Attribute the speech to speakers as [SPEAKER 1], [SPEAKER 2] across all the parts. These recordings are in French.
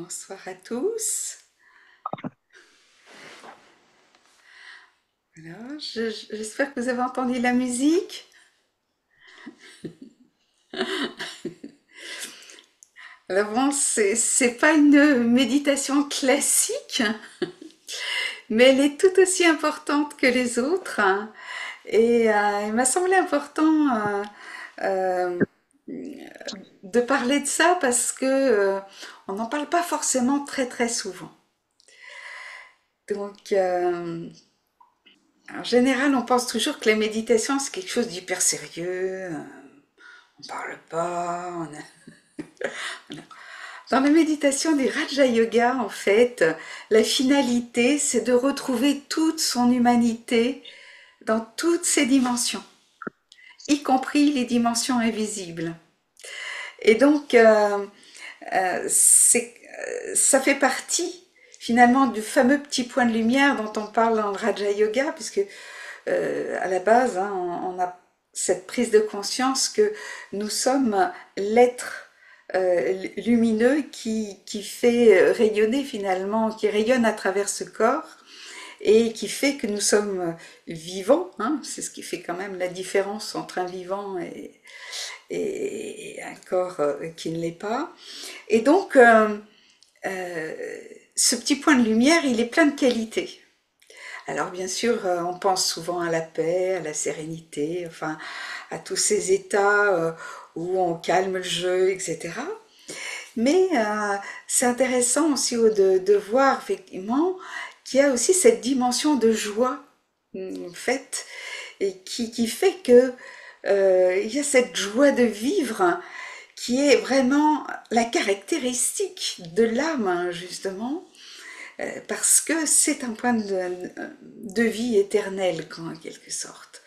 [SPEAKER 1] Bonsoir à tous. Alors, j'espère que vous avez entendu la musique. Alors bon, c'est pas une méditation classique, mais elle est tout aussi importante que les autres. Et il m'a semblé important euh, de parler de ça parce que on n'en parle pas forcément très souvent. Donc, en général, on pense toujours que la méditation c'est quelque chose d'hyper sérieux. On parle pas. Dans la méditation du Raja Yoga, en fait, la finalité, c'est de retrouver toute son humanité dans toutes ses dimensions, y compris les dimensions invisibles. Et donc, ça fait partie finalement du fameux petit point de lumière dont on parle dans le Raja Yoga, puisque à la base, hein, on a cette prise de conscience que nous sommes l'être lumineux qui fait rayonner finalement, qui rayonne à travers ce corps et qui fait que nous sommes vivants, hein, c'est ce qui fait quand même la différence entre un vivant et un corps qui ne l'est pas. Et donc, euh, ce petit point de lumière, il est plein de qualités. Alors bien sûr, on pense souvent à la paix, à la sérénité, enfin à tous ces états où on calme le jeu, etc. Mais c'est intéressant aussi de voir effectivement qu'il y a aussi cette dimension de joie en fait, et qui fait que il y a cette joie de vivre qui est vraiment la caractéristique de l'âme, hein, justement, parce que c'est un point de vie éternelle, en quelque sorte,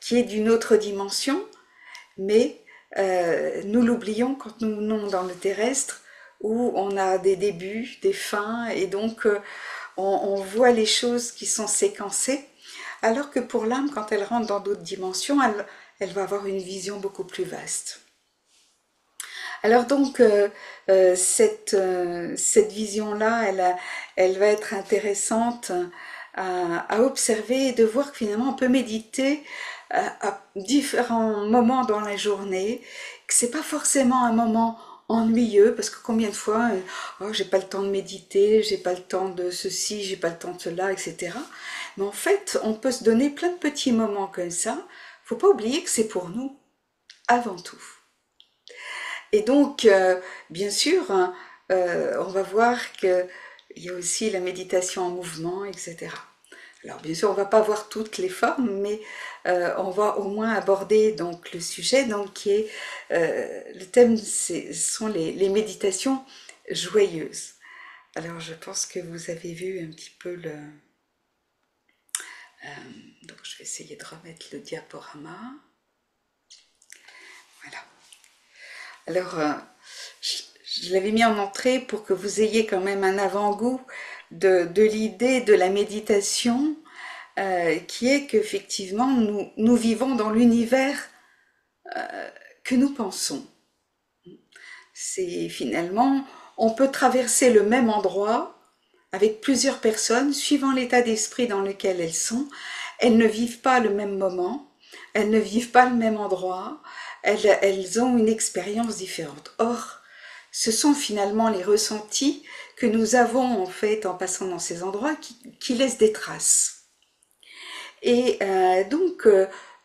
[SPEAKER 1] qui est d'une autre dimension, mais nous l'oublions quand nous venons dans le terrestre, où on a des débuts, des fins, et donc on voit les choses qui sont séquencées, alors que pour l'âme, quand elle rentre dans d'autres dimensions, elle va avoir une vision beaucoup plus vaste. Alors donc, cette vision-là, elle va être intéressante à observer et de voir que finalement on peut méditer à différents moments dans la journée, que c'est pas forcément un moment ennuyeux, parce que combien de fois, oh, j'ai pas le temps de méditer, j'ai pas le temps de ceci, j'ai pas le temps de cela, etc. Mais en fait, on peut se donner plein de petits moments comme ça. Faut pas oublier que c'est pour nous, avant tout. Et donc, bien sûr, hein, on va voir qu'il y a aussi la méditation en mouvement, etc. Alors, bien sûr, on ne va pas voir toutes les formes, mais on va au moins aborder donc le sujet, donc qui est le thème, ce sont les méditations joyeuses. Alors, je pense que vous avez vu un petit peu le. Donc, je vais essayer de remettre le diaporama. Voilà. Alors, je l'avais mis en entrée pour que vous ayez quand même un avant-goût de l'idée de la méditation, qui est qu'effectivement, nous vivons dans l'univers que nous pensons. C'est finalement, on peut traverser le même endroit avec plusieurs personnes, suivant l'état d'esprit dans lequel elles sont. Elles ne vivent pas le même moment, elles ne vivent pas le même endroit, elles ont une expérience différente. Or, ce sont finalement les ressentis que nous avons en fait en passant dans ces endroits qui laissent des traces. Et donc,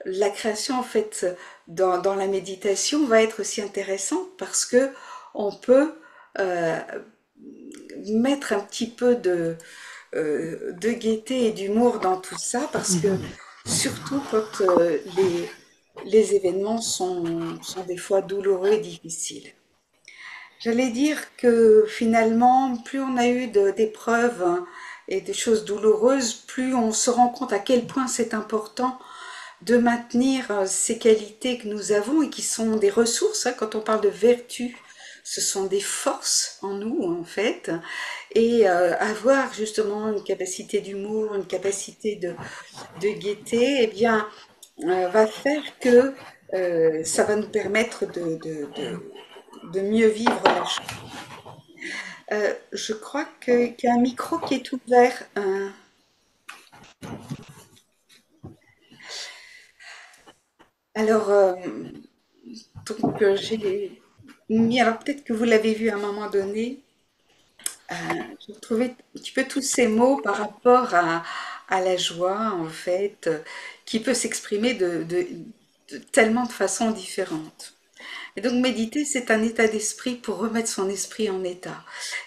[SPEAKER 1] la création en fait dans la méditation va être aussi intéressante parce que on peut euh, mettre un petit peu de gaieté et d'humour dans tout ça parce que surtout quand les événements sont des fois douloureux et difficiles. J'allais dire que finalement, plus on a eu d'épreuves hein, et des choses douloureuses, plus on se rend compte à quel point c'est important de maintenir ces qualités que nous avons et qui sont des ressources. Hein, quand on parle de vertu, ce sont des forces en nous en fait. Et avoir justement une capacité d'humour, une capacité de gaieté, eh bien, va faire que ça va nous permettre de mieux vivre la chose. Je crois qu'il y a un micro qui est ouvert. Alors, j'ai mis, alors peut-être que vous l'avez vu à un moment donné, euh, j'ai retrouvé un petit peu tous ces mots par rapport à la joie, en fait, qui peut s'exprimer de tellement de façons différentes. Et donc méditer, c'est un état d'esprit pour remettre son esprit en état.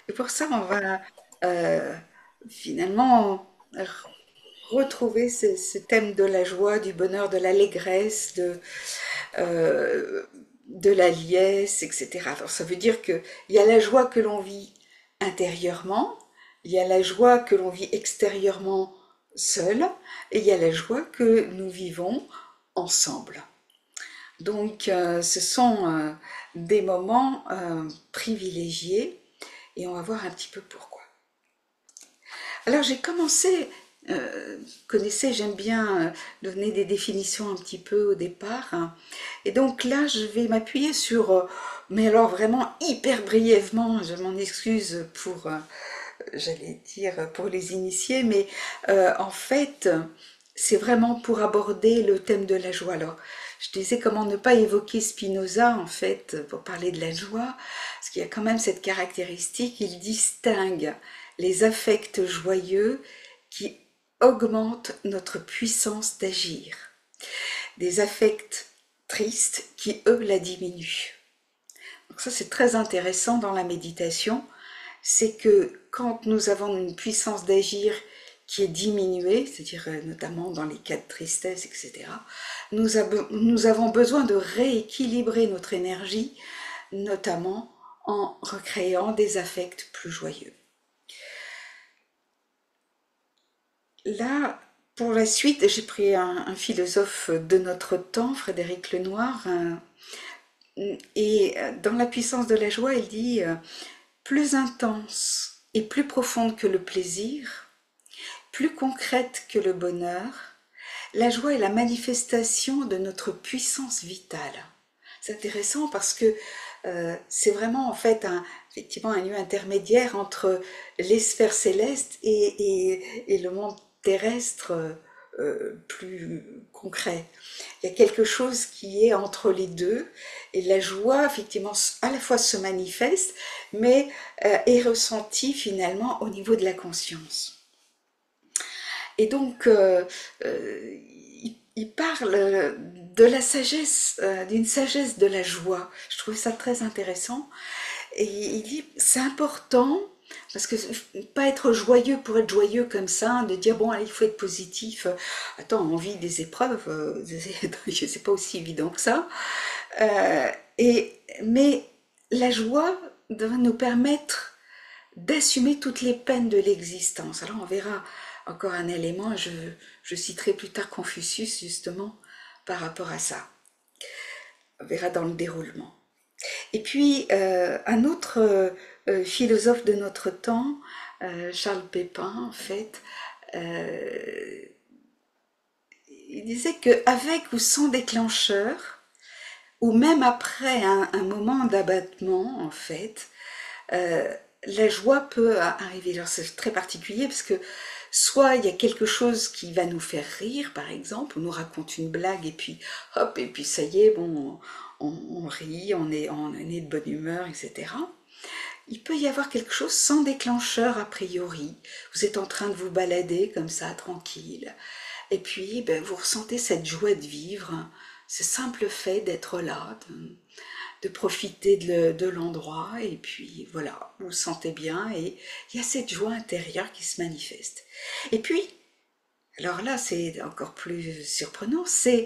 [SPEAKER 1] Et pour ça, on va euh, finalement retrouver ce thème de la joie, du bonheur, de l'allégresse, euh, de la liesse, etc. Alors ça veut dire qu'il y a la joie que l'on vit intérieurement, il y a la joie que l'on vit extérieurement seul, et il y a la joie que nous vivons ensemble. Donc, ce sont des moments privilégiés et on va voir un petit peu pourquoi. Alors, j'ai commencé, vous connaissez, j'aime bien donner des définitions un petit peu au départ, hein. Et donc là, je vais m'appuyer sur, mais alors vraiment hyper brièvement, je m'en excuse pour, j'allais dire, pour les initiés, mais en fait, c'est vraiment pour aborder le thème de la joie. Alors, je disais comment ne pas évoquer Spinoza, en fait, pour parler de la joie, parce qu'il y a quand même cette caractéristique, il distingue les affects joyeux qui augmentent notre puissance d'agir, des affects tristes qui, eux, la diminuent. Donc ça, c'est très intéressant dans la méditation, c'est que quand nous avons une puissance d'agir qui est diminuée, c'est-à-dire notamment dans les cas de tristesse, etc., nous avons besoin de rééquilibrer notre énergie, notamment en recréant des affects plus joyeux. Là, pour la suite, j'ai pris un philosophe de notre temps, Frédéric Lenoir, et dans La puissance de la joie, il dit plus intense et plus profonde que le plaisir, plus concrète que le bonheur, la joie est la manifestation de notre puissance vitale. C'est intéressant parce que c'est vraiment en fait effectivement un lieu intermédiaire entre les sphères célestes et le monde terrestre plus concret. Il y a quelque chose qui est entre les deux et la joie effectivement à la fois se manifeste mais est ressentie finalement au niveau de la conscience. Et donc, il parle de la sagesse, d'une sagesse de la joie. Je trouve ça très intéressant. Et il dit, c'est important, parce que pas être joyeux pour être joyeux comme ça, de dire, bon, allez, il faut être positif. Attends, on vit des épreuves, c'est pas aussi évident que ça. Euh, mais la joie doit nous permettre d'assumer toutes les peines de l'existence. Alors on verra encore un élément, je citerai plus tard Confucius justement par rapport à ça. On verra dans le déroulement. Et puis un autre philosophe de notre temps, Charles Pépin en fait, euh, il disait qu'avec ou sans déclencheur, ou même après un moment d'abattement en fait, euh, la joie peut arriver. Alors c'est très particulier parce que soit il y a quelque chose qui va nous faire rire, par exemple, on nous raconte une blague et puis hop, et puis ça y est, bon, on rit, on est de bonne humeur, etc. Il peut y avoir quelque chose sans déclencheur a priori. Vous êtes en train de vous balader comme ça, tranquille. Et puis, ben, vous ressentez cette joie de vivre, ce simple fait d'être là, de profiter de l'endroit et puis voilà, vous vous sentez bien et il y a cette joie intérieure qui se manifeste. Et puis, alors là c'est encore plus surprenant, c'est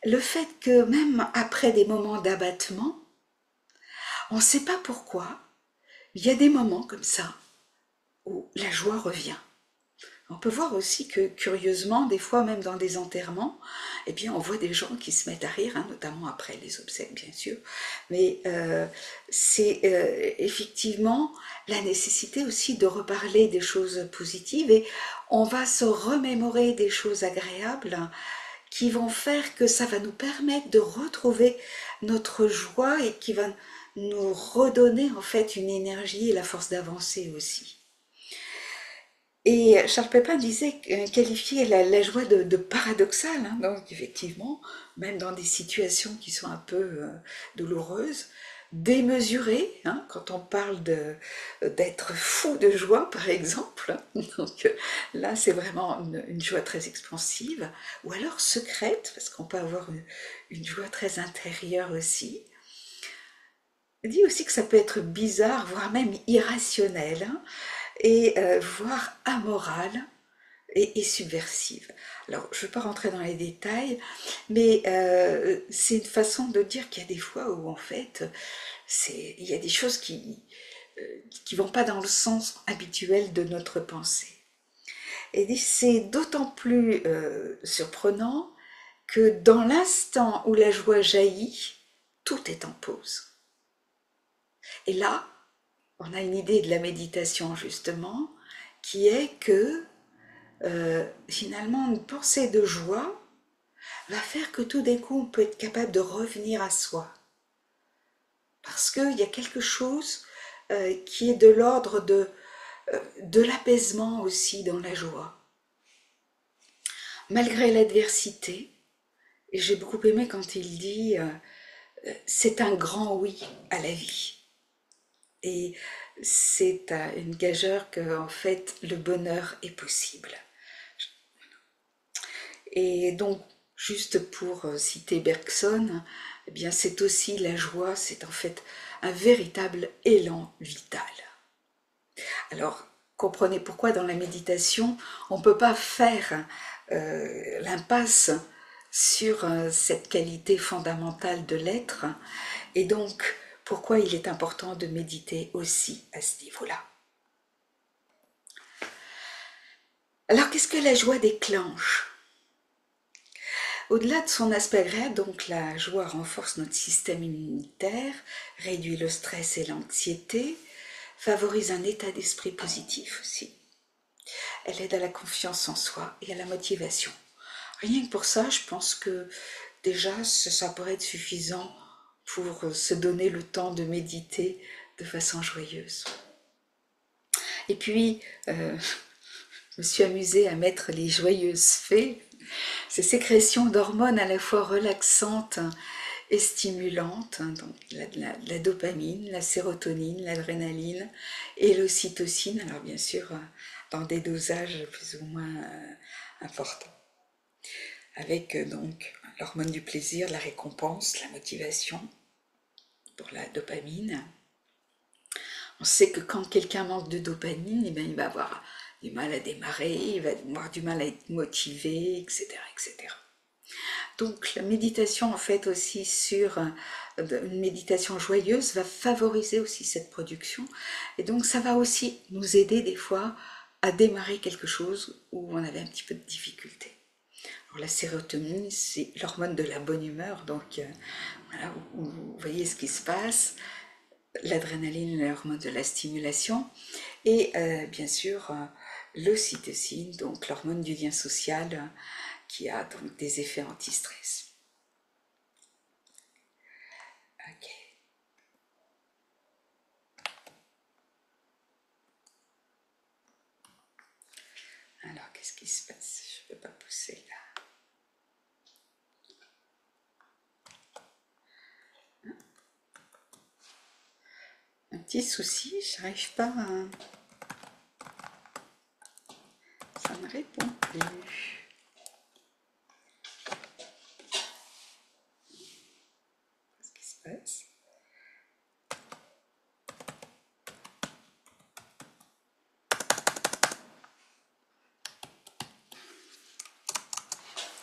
[SPEAKER 1] le fait que même après des moments d'abattement, on ne sait pas pourquoi, il y a des moments comme ça où la joie revient. On peut voir aussi que, curieusement, des fois, même dans des enterrements, eh bien, on voit des gens qui se mettent à rire, hein, notamment après les obsèques, bien sûr. Mais c'est effectivement la nécessité aussi de reparler des choses positives et on va se remémorer des choses agréables qui vont faire que ça va nous permettre de retrouver notre joie et qui va nous redonner en fait une énergie et la force d'avancer aussi. Et Charles Pépin disait, qualifier la joie de paradoxale, hein, donc effectivement, même dans des situations qui sont un peu douloureuses, démesurée, hein, quand on parle d'être fou de joie par exemple, donc là c'est vraiment une joie très expansive, ou alors secrète, parce qu'on peut avoir une joie très intérieure aussi. Il dit aussi que ça peut être bizarre, voire même irrationnel, hein, et voire amorale et subversive. Alors, je ne vais pas rentrer dans les détails, mais c'est une façon de dire qu'il y a des fois où, en fait, il y a des choses qui vont pas dans le sens habituel de notre pensée. Et c'est d'autant plus surprenant que dans l'instant où la joie jaillit, tout est en pause. Et là, on a une idée de la méditation, justement, qui est que finalement, une pensée de joie va faire que tout d'un coup, on peut être capable de revenir à soi. Parce qu'il y a quelque chose qui est de l'ordre de l'apaisement aussi dans la joie. Malgré l'adversité, et j'ai beaucoup aimé quand il dit c'est un grand oui à la vie. Et c'est une gageure que, en fait, le bonheur est possible. Et donc, juste pour citer Bergson, eh bien, c'est aussi la joie, c'est en fait un véritable élan vital. Alors, comprenez pourquoi dans la méditation, on ne peut pas faire l'impasse sur cette qualité fondamentale de l'être, et donc pourquoi il est important de méditer aussi à ce niveau-là. Alors, qu'est-ce que la joie déclenche ? Au-delà de son aspect agréable, donc la joie renforce notre système immunitaire, réduit le stress et l'anxiété, favorise un état d'esprit positif aussi. Elle aide à la confiance en soi et à la motivation. Rien que pour ça, je pense que déjà, ça pourrait être suffisant pour se donner le temps de méditer de façon joyeuse. Et puis, je me suis amusée à mettre les joyeuses fées, ces sécrétions d'hormones à la fois relaxantes et stimulantes, donc la dopamine, la sérotonine, l'adrénaline et l'ocytocine, alors bien sûr dans des dosages plus ou moins importants. Avec donc l'hormone du plaisir, la récompense, la motivation pour la dopamine. On sait que quand quelqu'un manque de dopamine, eh bien, il va avoir du mal à démarrer, il va avoir du mal à être motivé, etc., etc. Donc la méditation en fait aussi sur une méditation joyeuse va favoriser aussi cette production, et donc ça va aussi nous aider des fois à démarrer quelque chose où on avait un petit peu de difficulté. Alors la sérotonine, c'est l'hormone de la bonne humeur, donc voilà, vous voyez ce qui se passe. L'adrénaline, l'hormone de la stimulation, et bien sûr l'ocytocine, donc l'hormone du lien social, qui a donc des effets anti-stress. Ok. Alors, qu'est-ce qui se passe? Je ne peux pas pousser là. Un petit souci, je n'arrive pas à... Ça ne répond plus. Qu'est-ce qui se passe?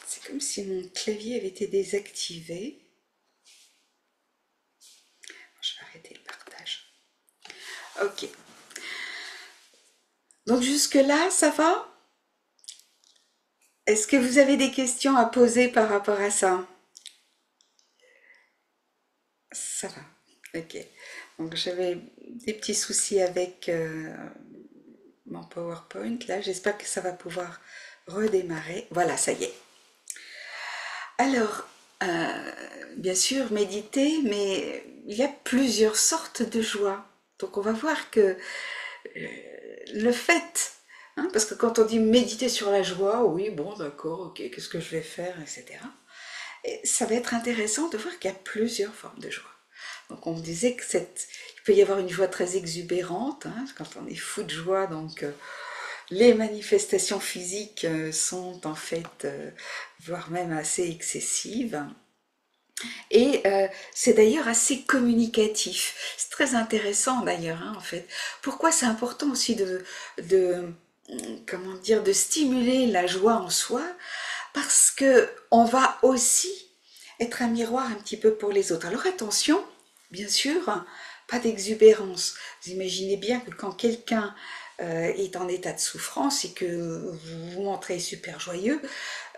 [SPEAKER 1] C'est comme si mon clavier avait été désactivé. Je vais arrêter le partage. Ok. Donc jusque-là, ça va? Est-ce que vous avez des questions à poser par rapport à ça? Ça va. Ok. Donc j'avais des petits soucis avec mon PowerPoint. Là, j'espère que ça va pouvoir redémarrer. Voilà, ça y est. Alors, bien sûr, méditer, mais il y a plusieurs sortes de joie. Donc on va voir que le fait, hein, parce que quand on dit méditer sur la joie, oui, bon, d'accord, ok, qu'est-ce que je vais faire, etc. Et ça va être intéressant de voir qu'il y a plusieurs formes de joie. Donc on disait que il peut y avoir une joie très exubérante, hein, quand on est fou de joie, donc les manifestations physiques sont en fait, voire même assez excessives. Et c'est d'ailleurs assez communicatif. C'est très intéressant d'ailleurs, hein, en fait. Pourquoi c'est important aussi de, comment dire, de stimuler la joie en soi? Parce que on va aussi être un miroir un petit peu pour les autres. Alors attention, bien sûr, pas d'exubérance. Vous imaginez bien que quand quelqu'un est en état de souffrance et que vous vous montrez super joyeux,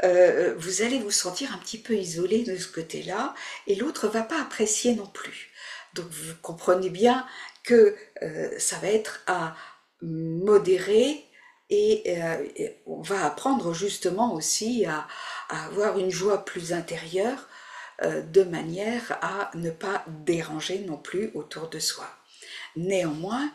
[SPEAKER 1] vous allez vous sentir un petit peu isolé de ce côté-là et l'autre va pas apprécier non plus. Donc vous comprenez bien que ça va être à modérer et on va apprendre justement aussi à avoir une joie plus intérieure de manière à ne pas déranger non plus autour de soi. Néanmoins,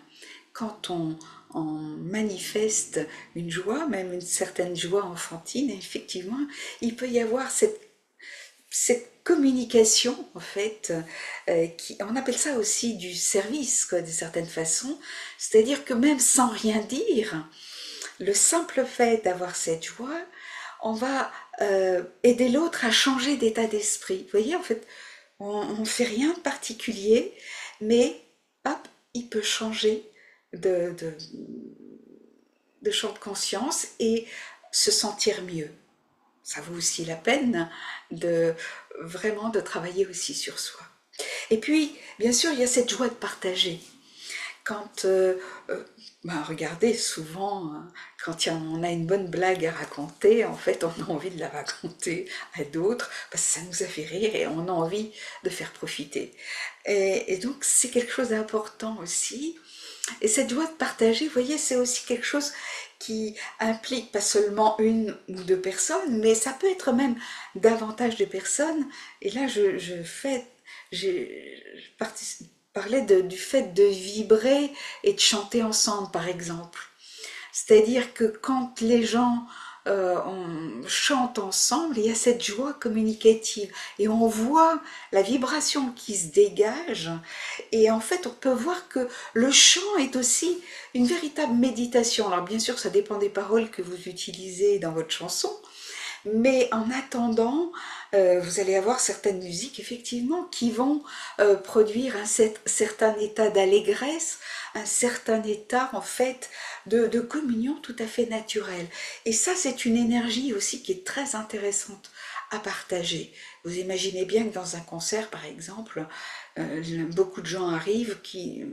[SPEAKER 1] quand on manifeste une joie, même une certaine joie enfantine, effectivement, il peut y avoir cette communication, en fait, on appelle ça aussi du service, quoi, de certaine façon, c'est-à-dire que même sans rien dire, le simple fait d'avoir cette joie, on va aider l'autre à changer d'état d'esprit. Vous voyez, en fait, on ne fait rien de particulier, mais hop, il peut changer de, de, de champ de conscience et se sentir mieux. Ça vaut aussi la peine de vraiment de travailler aussi sur soi. Et puis, bien sûr, il y a cette joie de partager. Quand, regardez, souvent, quand on a une bonne blague à raconter, en fait, on a envie de la raconter à d'autres parce que ça nous a fait rire et on a envie de faire profiter. Et donc, c'est quelque chose d'important aussi. Et cette joie de partager, vous voyez, c'est aussi quelque chose qui implique pas seulement une ou deux personnes, mais ça peut être même davantage de personnes. Et là, je parlais du fait de vibrer et de chanter ensemble, par exemple. C'est-à-dire que quand les gens on chante ensemble, il y a cette joie communicative et on voit la vibration qui se dégage et en fait on peut voir que le chant est aussi une véritable méditation. Alors bien sûr ça dépend des paroles que vous utilisez dans votre chanson, mais en attendant, vous allez avoir certaines musiques effectivement qui vont produire un certain état d'allégresse, un certain état en fait de communion tout à fait naturel. Et ça c'est une énergie aussi qui est très intéressante à partager. Vous imaginez bien que dans un concert par exemple, beaucoup de gens arrivent qui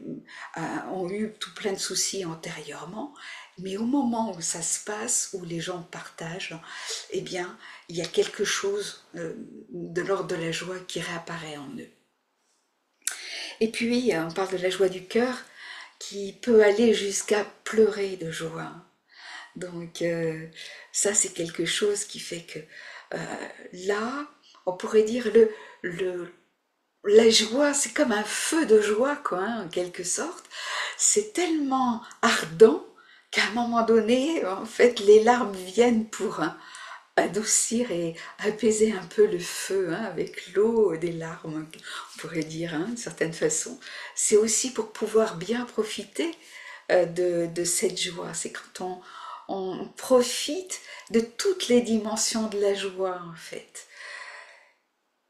[SPEAKER 1] ont eu tout plein de soucis antérieurement, mais au moment où ça se passe, où les gens partagent, eh bien, il y a quelque chose de l'ordre de la joie qui réapparaît en eux. Et puis, on parle de la joie du cœur qui peut aller jusqu'à pleurer de joie. Donc, ça, c'est quelque chose qui fait que là, on pourrait dire la joie, c'est comme un feu de joie, quoi, hein, en quelque sorte. C'est tellement ardent qu'à un moment donné, en fait, les larmes viennent pour adoucir et apaiser un peu le feu, hein, avec l'eau des larmes, on pourrait dire, hein, d'une certaine façon. C'est aussi pour pouvoir bien profiter de cette joie. C'est quand on profite de toutes les dimensions de la joie, en fait.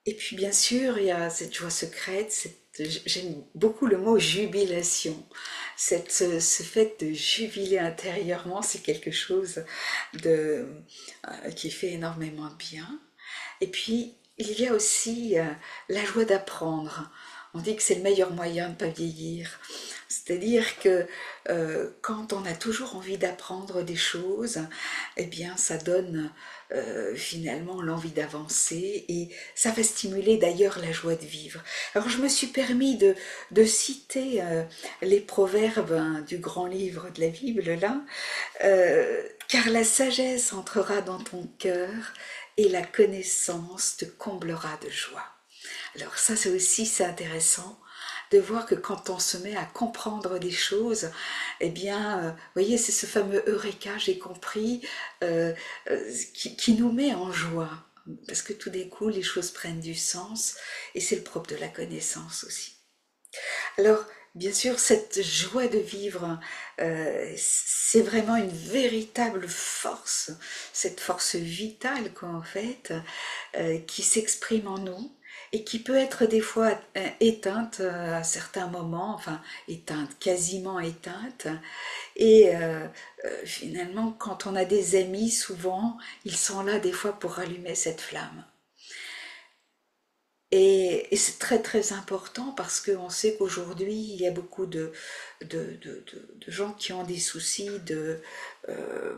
[SPEAKER 1] Et puis bien sûr, il y a cette joie secrète, j'aime beaucoup le mot jubilation. Ce fait de jubiler intérieurement, c'est quelque chose qui fait énormément de bien. Et puis, il y a aussi la joie d'apprendre. On dit que c'est le meilleur moyen de ne pas vieillir. C'est-à-dire que quand on a toujours envie d'apprendre des choses, eh bien, ça donne finalement l'envie d'avancer et ça va stimuler d'ailleurs la joie de vivre. Alors, je me suis permis de citer les proverbes hein, du grand livre de la Bible, là, car la sagesse entrera dans ton cœur et la connaissance te comblera de joie. Alors ça c'est aussi c'est intéressant de voir que quand on se met à comprendre des choses, eh bien, vous voyez, c'est ce fameux Eureka, j'ai compris, qui nous met en joie. Parce que tout d'un coup, les choses prennent du sens, et c'est le propre de la connaissance aussi. Alors, bien sûr, cette joie de vivre, c'est vraiment une véritable force, cette force vitale qu'en fait, qui s'exprime en nous et qui peut être des fois éteinte à certains moments, enfin éteinte, quasiment éteinte. Et finalement, quand on a des amis, souvent, ils sont là des fois pour rallumer cette flamme. Et c'est très très important parce qu'on sait qu'aujourd'hui, il y a beaucoup de gens qui ont des soucis euh,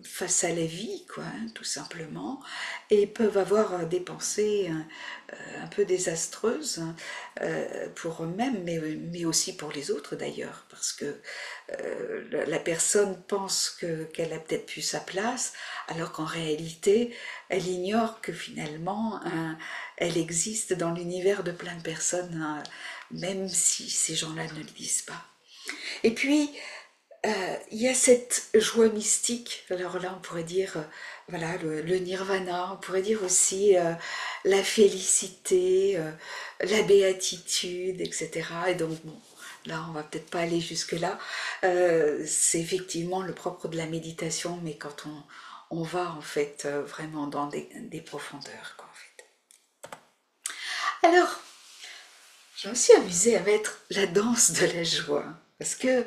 [SPEAKER 1] face à la vie, quoi, hein, tout simplement, et peuvent avoir des pensées un peu désastreuses pour eux-mêmes, mais aussi pour les autres d'ailleurs, parce que la personne pense qu'elle a peut-être plus sa place, alors qu'en réalité, elle ignore que finalement, elle existe dans l'univers de plein de personnes, même si ces gens-là ne le disent pas. Et puis, il y a cette joie mystique, alors là on pourrait dire voilà le nirvana, on pourrait dire aussi la félicité, la béatitude, etc. Et donc bon, là on va peut-être pas aller jusque là, c'est effectivement le propre de la méditation, mais quand on va en fait vraiment dans des profondeurs, quoi, en fait. Alors, je me suis amusée à mettre la danse de la joie, parce que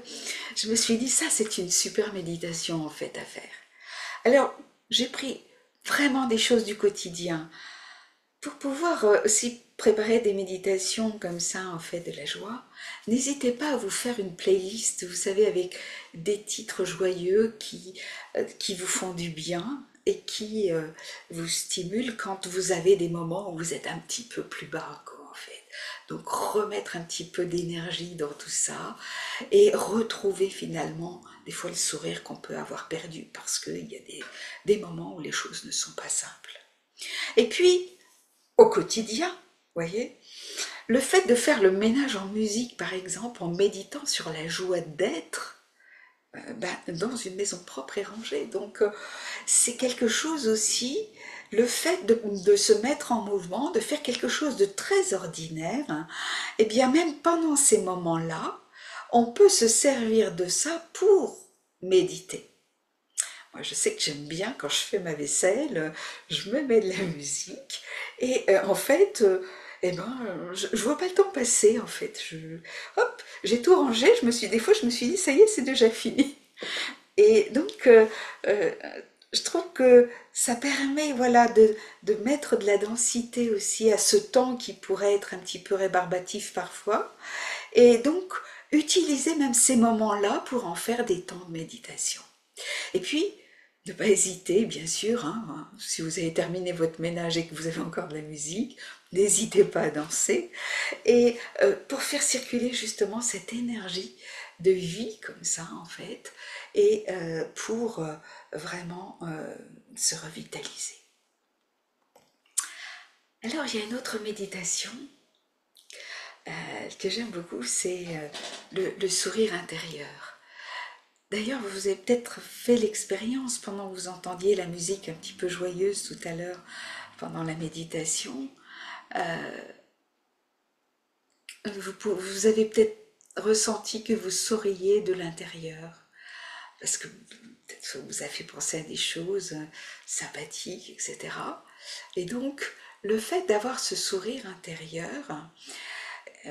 [SPEAKER 1] je me suis dit, ça c'est une super méditation en fait à faire. Alors, j'ai pris vraiment des choses du quotidien pour pouvoir aussi préparer des méditations comme ça en fait de la joie. N'hésitez pas à vous faire une playlist, vous savez, avec des titres joyeux qui vous font du bien et qui vous stimulent quand vous avez des moments où vous êtes un petit peu plus bas, quoi, en fait. Donc remettre un petit peu d'énergie dans tout ça et retrouver finalement des fois le sourire qu'on peut avoir perdu parce qu'il y a des moments où les choses ne sont pas simples. Et puis, au quotidien, vous voyez, le fait de faire le ménage en musique, par exemple, en méditant sur la joie d'être dans une maison propre et rangée. Donc, c'est quelque chose aussi, le fait de se mettre en mouvement, de faire quelque chose de très ordinaire, hein, et bien même pendant ces moments-là, on peut se servir de ça pour méditer. Moi, je sais que j'aime bien quand je fais ma vaisselle, je me mets de la musique et en fait, eh ben, je vois pas le temps passer en fait. Hop, j'ai tout rangé. Des fois, je me suis dit, ça y est, c'est déjà fini. Et donc, euh, je trouve que ça permet, voilà, de mettre de la densité aussi à ce temps qui pourrait être un petit peu rébarbatif parfois. Et donc, utiliser même ces moments-là pour en faire des temps de méditation. Et puis, ne pas hésiter, bien sûr, hein, si vous avez terminé votre ménage et que vous avez encore de la musique, n'hésitez pas à danser. Et pour faire circuler justement cette énergie de vie comme ça, en fait, et pour vraiment se revitaliser. Alors, il y a une autre méditation que j'aime beaucoup, c'est le sourire intérieur. D'ailleurs, vous avez peut-être fait l'expérience pendant que vous entendiez la musique un petit peu joyeuse tout à l'heure pendant la méditation. Vous avez peut-être ressenti que vous souriez de l'intérieur parce que peut-être ça vous a fait penser à des choses sympathiques, etc. Et donc, le fait d'avoir ce sourire intérieur,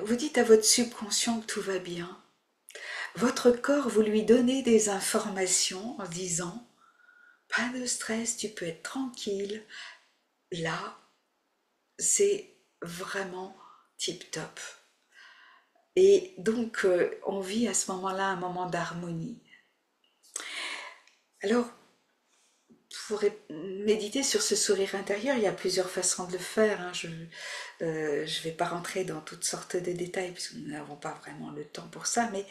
[SPEAKER 1] vous dites à votre subconscient que tout va bien. Votre corps, vous lui donnez des informations en disant « Pas de stress, tu peux être tranquille. » Là, c'est vraiment tip-top. Et donc, on vit à ce moment-là un moment d'harmonie. Alors, pour méditer sur ce sourire intérieur, il y a plusieurs façons de le faire. Hein. Je ne vais pas rentrer dans toutes sortes de détails puisque nous n'avons pas vraiment le temps pour ça, mais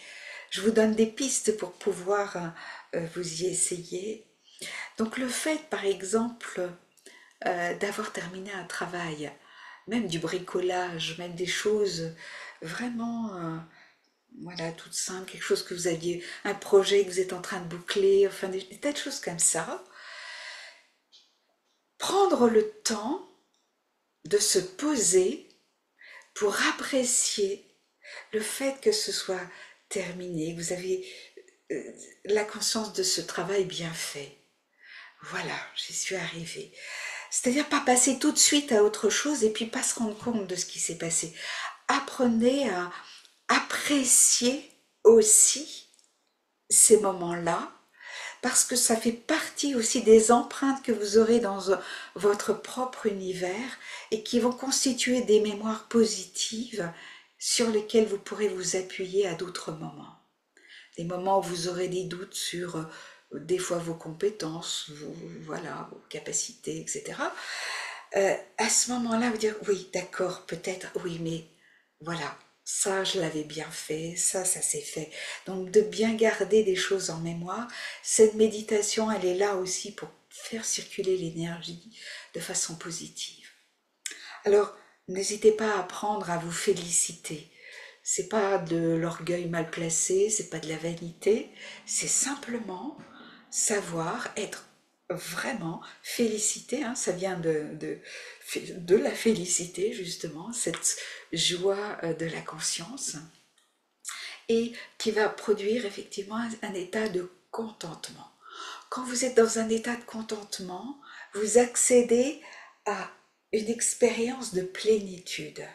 [SPEAKER 1] je vous donne des pistes pour pouvoir vous y essayer. Donc le fait, par exemple, d'avoir terminé un travail même du bricolage, même des choses vraiment, voilà, toutes simples, quelque chose que vous aviez, un projet que vous êtes en train de boucler, enfin des tas de choses comme ça. Prendre le temps de se poser pour apprécier le fait que ce soit terminé, que vous avez la conscience de ce travail bien fait. Voilà, j'y suis arrivée. C'est-à-dire pas passer tout de suite à autre chose et puis pas se rendre compte de ce qui s'est passé. Apprenez à apprécier aussi ces moments-là parce que ça fait partie aussi des empreintes que vous aurez dans votre propre univers et qui vont constituer des mémoires positives sur lesquelles vous pourrez vous appuyer à d'autres moments. Des moments où vous aurez des doutes sur des fois vos compétences, voilà, vos capacités, etc. À ce moment-là, vous dire oui, d'accord, peut-être, oui, mais voilà, ça je l'avais bien fait, ça s'est fait. Donc de bien garder des choses en mémoire, cette méditation, elle est là aussi pour faire circuler l'énergie de façon positive. Alors, n'hésitez pas à apprendre à vous féliciter. C'est pas de l'orgueil mal placé, c'est pas de la vanité, c'est simplement savoir être vraiment félicité, hein, ça vient de la félicité justement, cette joie de la conscience, et qui va produire effectivement un état de contentement. Quand vous êtes dans un état de contentement, vous accédez à une expérience de plénitude.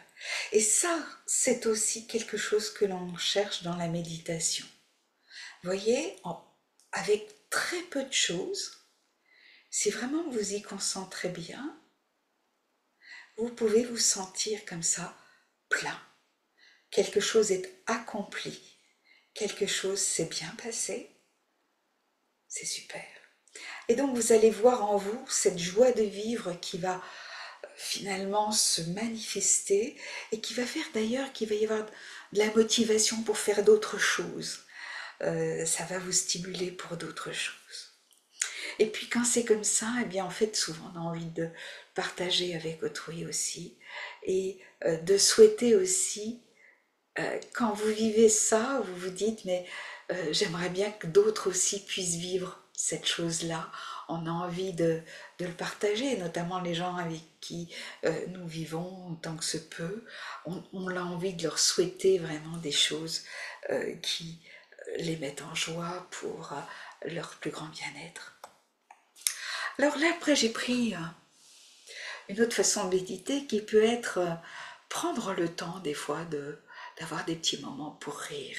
[SPEAKER 1] Et ça, c'est aussi quelque chose que l'on cherche dans la méditation. Vous voyez, avec très peu de choses, si vraiment vous y concentrez bien, vous pouvez vous sentir comme ça, plein. Quelque chose est accompli, quelque chose s'est bien passé, c'est super. Et donc vous allez voir en vous cette joie de vivre qui va finalement se manifester et qui va faire d'ailleurs qu'il va y avoir de la motivation pour faire d'autres choses. Ça va vous stimuler pour d'autres choses. Et puis quand c'est comme ça, eh bien en fait souvent on a envie de partager avec autrui aussi et de souhaiter aussi, quand vous vivez ça, vous vous dites mais j'aimerais bien que d'autres aussi puissent vivre cette chose-là. On a envie de le partager, notamment les gens avec qui nous vivons autant que se peut. On a envie de leur souhaiter vraiment des choses qui les mettent en joie pour leur plus grand bien-être. Alors là, après, j'ai pris une autre façon de méditer qui peut être prendre le temps des fois d'avoir des petits moments pour rire.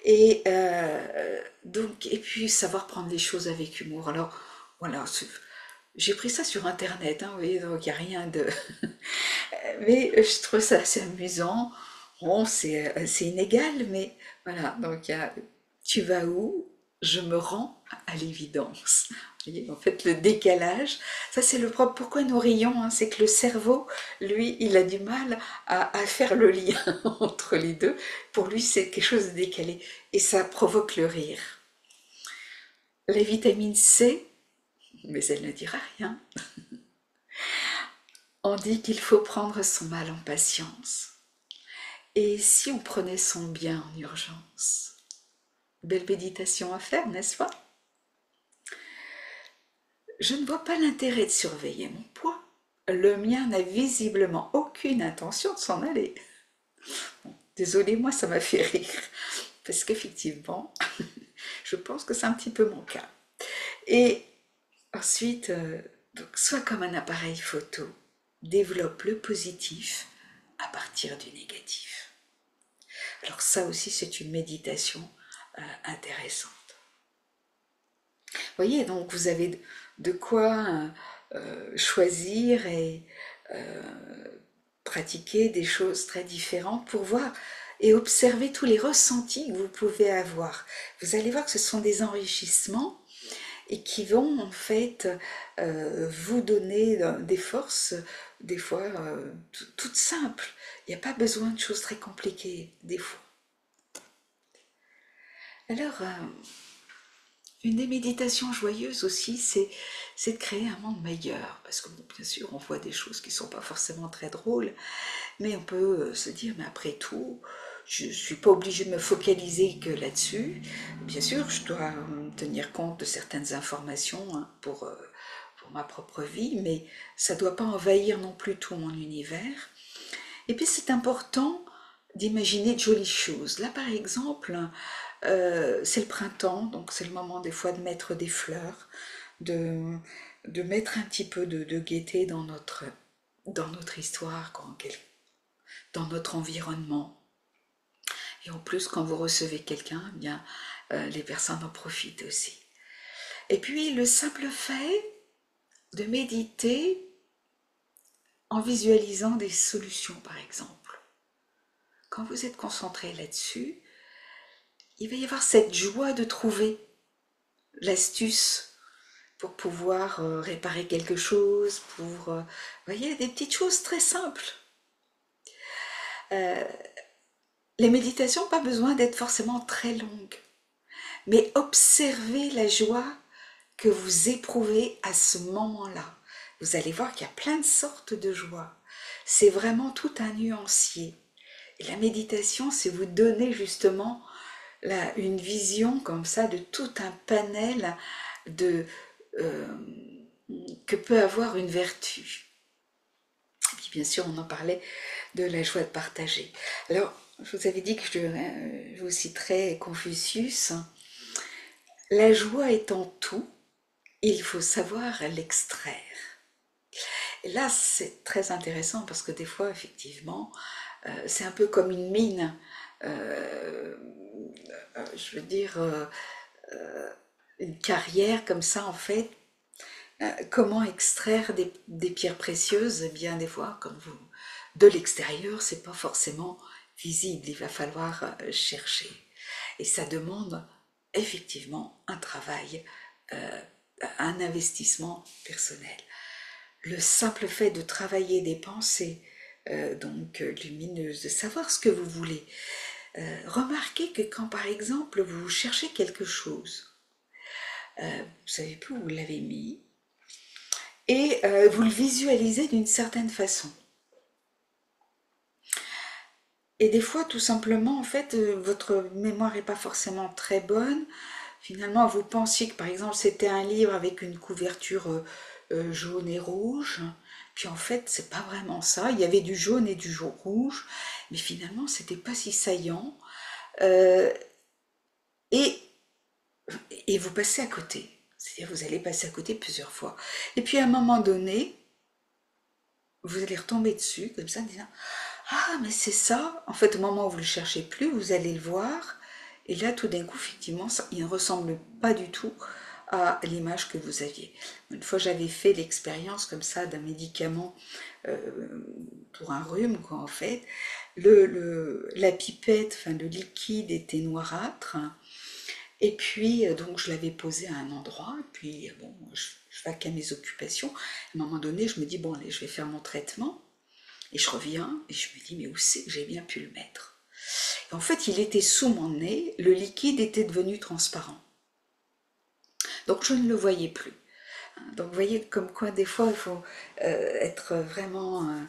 [SPEAKER 1] Et donc, et puis savoir prendre les choses avec humour. Alors voilà, j'ai pris ça sur internet, hein, vous voyez, donc il n'y a rien de. Mais je trouve ça assez amusant. Bon, c'est inégal, mais voilà, donc il y a tu vas où? Je me rends à l'évidence. Vous voyez, en fait, le décalage, ça c'est le propre. Pourquoi nous rions, hein, c'est que le cerveau, lui, il a du mal à faire le lien entre les deux. Pour lui, c'est quelque chose de décalé. Et ça provoque le rire. La vitamine C, mais elle ne dira rien. On dit qu'il faut prendre son mal en patience. Et si on prenait son bien en urgence? Belle méditation à faire, n'est-ce pas? Je ne vois pas l'intérêt de surveiller mon poids. Le mien n'a visiblement aucune intention de s'en aller. Bon, désolée, moi ça m'a fait rire. Parce qu'effectivement, je pense que c'est un petit peu mon cas. Et ensuite, donc, sois comme un appareil photo. Développe le positif à partir du négatif. Alors ça aussi, c'est une méditation intéressante. Vous voyez, donc vous avez de quoi choisir et pratiquer des choses très différentes pour voir et observer tous les ressentis que vous pouvez avoir. Vous allez voir que ce sont des enrichissements et qui vont en fait vous donner des forces, des fois toutes simples. Il n'y a pas besoin de choses très compliquées, des fois. Alors, Une des méditations joyeuses aussi, c'est de créer un monde meilleur. Parce que bon, bien sûr, on voit des choses qui ne sont pas forcément très drôles, mais on peut se dire, mais après tout, je ne suis pas obligée de me focaliser que là-dessus. Bien sûr, je dois tenir compte de certaines informations hein, pour ma propre vie, mais ça ne doit pas envahir non plus tout mon univers. Et puis c'est important d'imaginer de jolies choses. Là par exemple, c'est le printemps, donc c'est le moment des fois de mettre des fleurs, de, de mettre un petit peu de gaieté dans notre histoire, dans notre environnement. Et en plus, quand vous recevez quelqu'un, eh bien, les personnes en profitent aussi. Et puis le simple fait de méditer en visualisant des solutions, par exemple. Quand vous êtes concentré là-dessus, il va y avoir cette joie de trouver l'astuce pour pouvoir réparer quelque chose, vous voyez, des petites choses très simples. Les méditations, pas besoin d'être forcément très longues, mais observez la joie que vous éprouvez à ce moment-là. Vous allez voir qu'il y a plein de sortes de joie. C'est vraiment tout un nuancier. Et la méditation, c'est vous donner justement une vision comme ça de tout un panel de, euh, que peut avoir une vertu. Et puis bien sûr, on en parlait de la joie de partager. Alors, je vous avais dit que je vous citerais Confucius. La joie est en tout, il faut savoir l'extraire. Et là, c'est très intéressant parce que des fois, effectivement, c'est un peu comme une mine. Euh, je veux dire, une carrière comme ça, en fait. Comment extraire des pierres précieuses? Eh bien, des fois, comme vous, de l'extérieur, c'est pas forcément visible. Il va falloir chercher. Et ça demande effectivement un travail, euh, un investissement personnel. Le simple fait de travailler des pensées, donc lumineuses, de savoir ce que vous voulez. Remarquez que quand par exemple vous cherchez quelque chose, vous ne savez plus où vous l'avez mis, et vous le visualisez d'une certaine façon. Et des fois, tout simplement, en fait, votre mémoire n'est pas forcément très bonne. Finalement, vous pensiez que, par exemple, c'était un livre avec une couverture jaune et rouge. Puis en fait, c'est pas vraiment ça. Il y avait du jaune et du rouge, mais finalement, c'était pas si saillant. Euh, et, et vous passez à côté. C'est-à-dire, vous allez passer à côté plusieurs fois. Et puis, à un moment donné, vous allez retomber dessus, comme ça, en disant ah, mais c'est ça. En fait, au moment où vous ne le cherchez plus, vous allez le voir. Et là, tout d'un coup, effectivement, il ne ressemble pas du tout à l'image que vous aviez. Une fois, j'avais fait l'expérience comme ça d'un médicament pour un rhume, quoi, en fait. La pipette, enfin, le liquide était noirâtre. Et puis, donc, je l'avais posé à un endroit. Et puis, bon, je vais qu'à mes occupations. À un moment donné, je me dis, bon, allez, je vais faire mon traitement. Et je reviens et je me dis, mais où c'est que j'ai bien pu le mettre? Et en fait, il était sous mon nez, le liquide était devenu transparent. Donc je ne le voyais plus. Donc vous voyez comme quoi des fois il faut être vraiment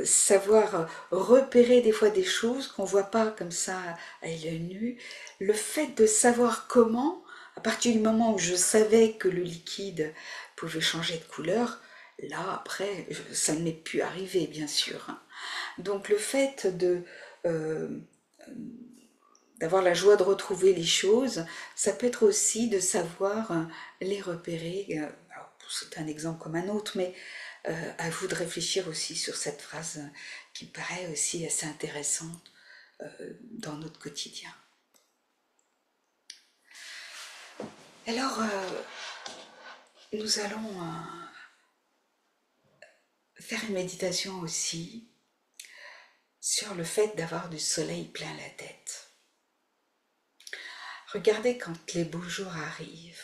[SPEAKER 1] savoir repérer des fois des choses qu'on ne voit pas comme ça à l'œil nu. Le fait de savoir comment, à partir du moment où je savais que le liquide pouvait changer de couleur, là après ça ne m'est plus arrivé bien sûr. Donc le fait euh, d'avoir la joie de retrouver les choses, ça peut être aussi de savoir les repérer. C'est un exemple comme un autre, mais à vous de réfléchir aussi sur cette phrase qui me paraît aussi assez intéressante dans notre quotidien. Alors, nous allons faire une méditation aussi sur le fait d'avoir du soleil plein la tête. Regardez quand les beaux jours arrivent.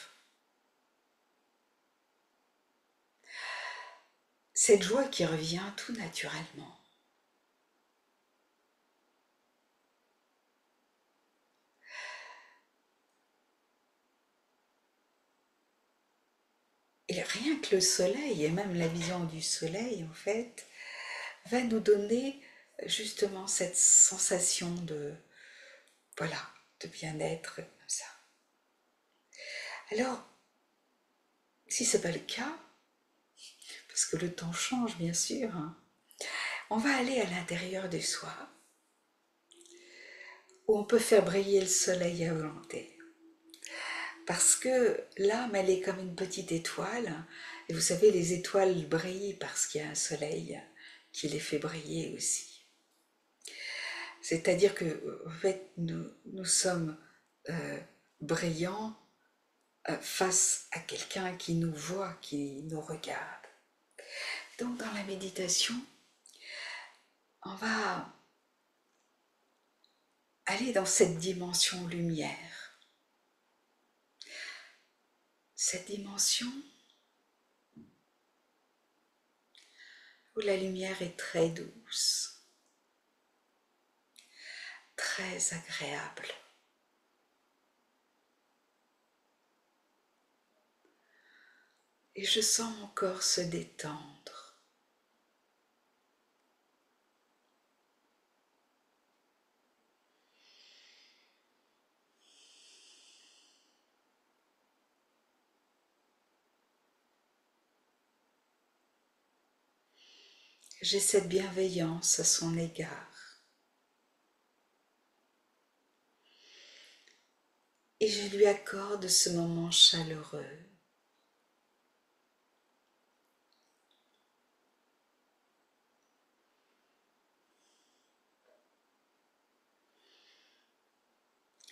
[SPEAKER 1] Cette joie qui revient tout naturellement. Et rien que le soleil, et même la vision du soleil, en fait, va nous donner justement cette sensation de, voilà, de bien-être comme ça. Alors, si ce n'est pas le cas, parce que le temps change bien sûr, hein, on va aller à l'intérieur de soi, où on peut faire briller le soleil à volonté. Parce que l'âme, elle est comme une petite étoile, et vous savez, les étoiles brillent parce qu'il y a un soleil qui les fait briller aussi. C'est-à-dire que, en fait, nous sommes brillants face à quelqu'un qui nous voit, qui nous regarde. Donc, dans la méditation, on va aller dans cette dimension lumière. Cette dimension où la lumière est très douce, très agréable. Et je sens mon corps se détendre. J'ai cette bienveillance à son égard. Et je lui accorde ce moment chaleureux.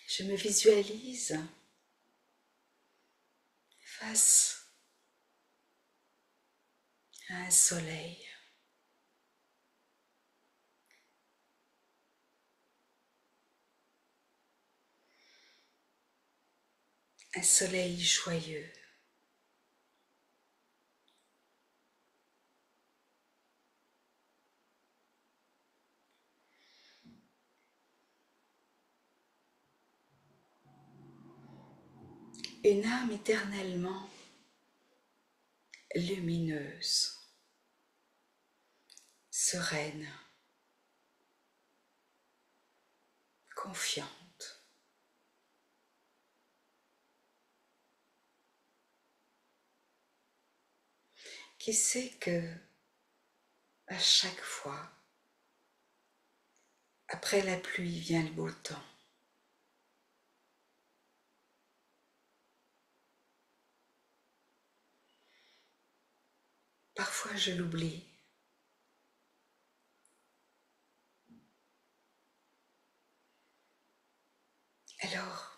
[SPEAKER 1] Je me visualise face à un soleil. Un soleil joyeux. Une âme éternellement lumineuse, sereine, confiante. Qui sait que à chaque fois, après la pluie vient le beau temps. Parfois je l'oublie. Alors,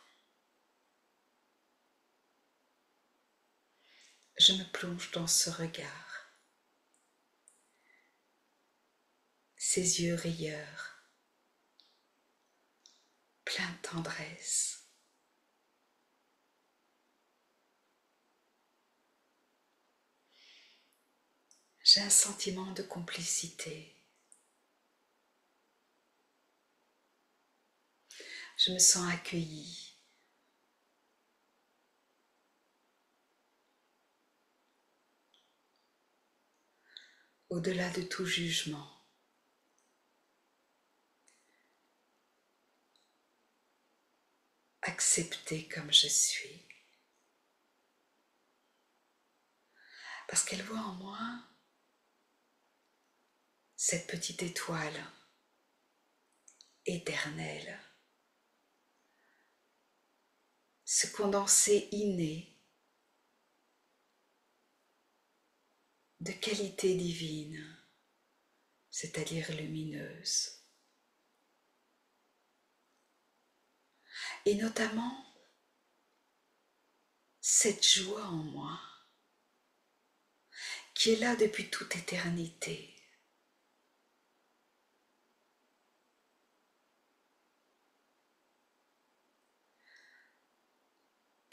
[SPEAKER 1] je me plonge dans ce regard, ses yeux rieurs, pleins de tendresse. J'ai un sentiment de complicité. Je me sens accueillie. Au-delà de tout jugement. Acceptée comme je suis. Parce qu'elle voit en moi cette petite étoile éternelle, ce condensé inné de qualité divine, c'est-à-dire lumineuse. Et notamment cette joie en moi qui est là depuis toute éternité.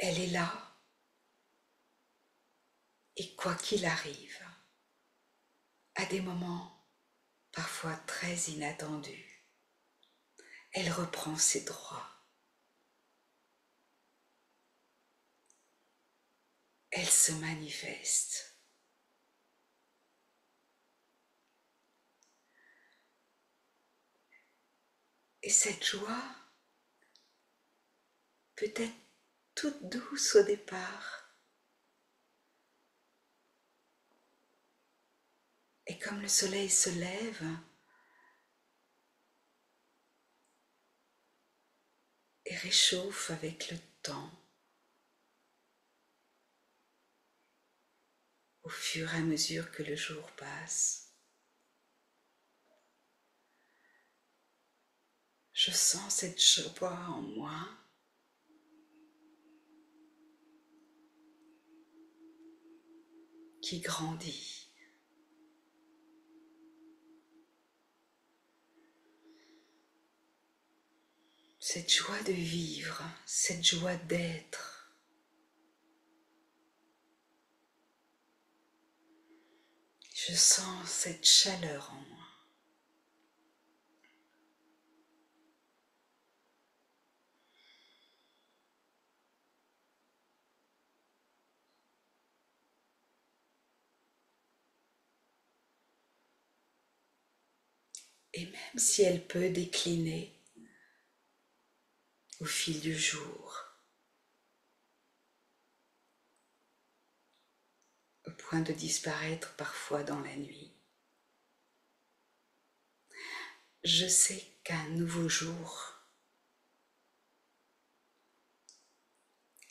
[SPEAKER 1] Elle est là et quoi qu'il arrive, à des moments parfois très inattendus, elle reprend ses droits. elle se manifeste. Et cette joie peut être toute douce au départ. Et comme le soleil se lève, et réchauffe avec le temps, au fur et à mesure que le jour passe, je sens cette joie en moi qui grandit. Cette joie de vivre, cette joie d'être. Je sens cette chaleur en moi. Et même si elle peut décliner au fil du jour, au point de disparaître parfois dans la nuit, je sais qu'un nouveau jour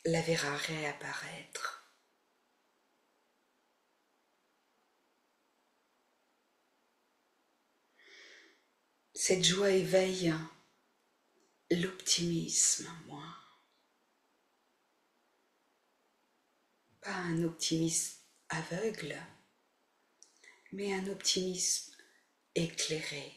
[SPEAKER 1] la verra réapparaître. Cette joie éveille l'optimisme en moi. Pas un optimisme aveugle, mais un optimisme éclairé.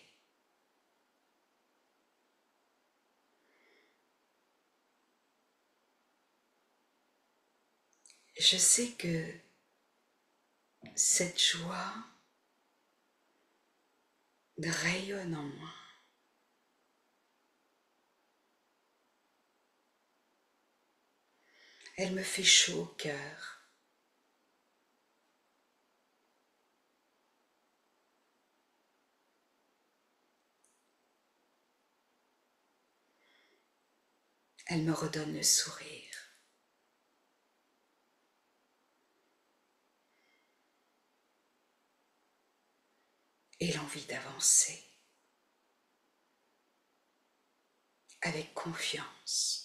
[SPEAKER 1] Je sais que cette joie rayonne en moi. Elle me fait chaud au cœur. Elle me redonne le sourire. Et l'envie d'avancer avec confiance.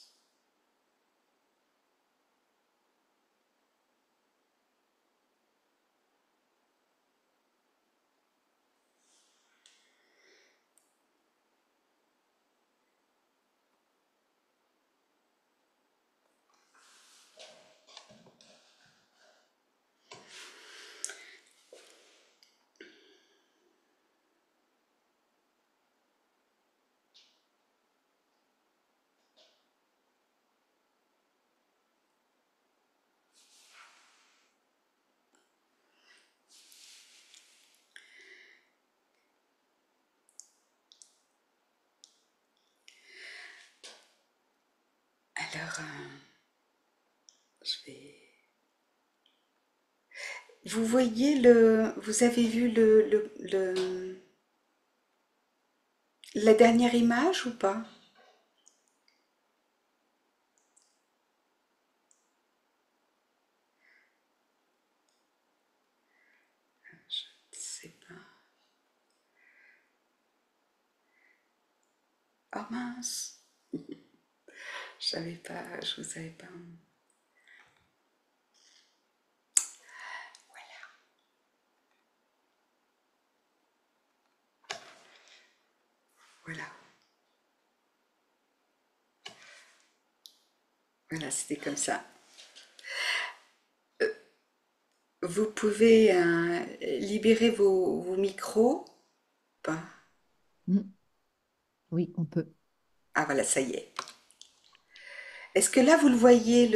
[SPEAKER 1] Alors, je vais... Vous voyez vous avez vu la dernière image ou pas? Je ne sais pas. Oh mince, je savais pas, je vous avais pas. Voilà, voilà, c'était comme ça. Vous pouvez libérer vos micros? Pas.
[SPEAKER 2] Mm. Oui, on peut.
[SPEAKER 1] Ah voilà, ça y est. Est-ce que là vous le voyez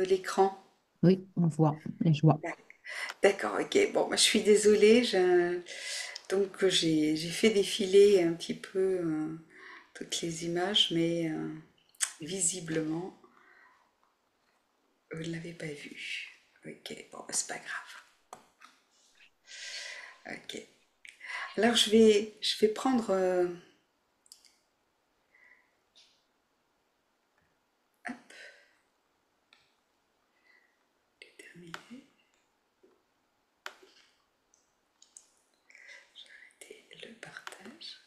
[SPEAKER 1] l'écran?
[SPEAKER 2] Oui, on voit les joies.
[SPEAKER 1] D'accord, ok. Bon, moi, je suis désolée. Donc j'ai fait défiler un petit peu toutes les images, mais visiblement vous ne l'avez pas vu. Ok, bon, bah, c'est pas grave. Ok. Alors je vais prendre. Le partage.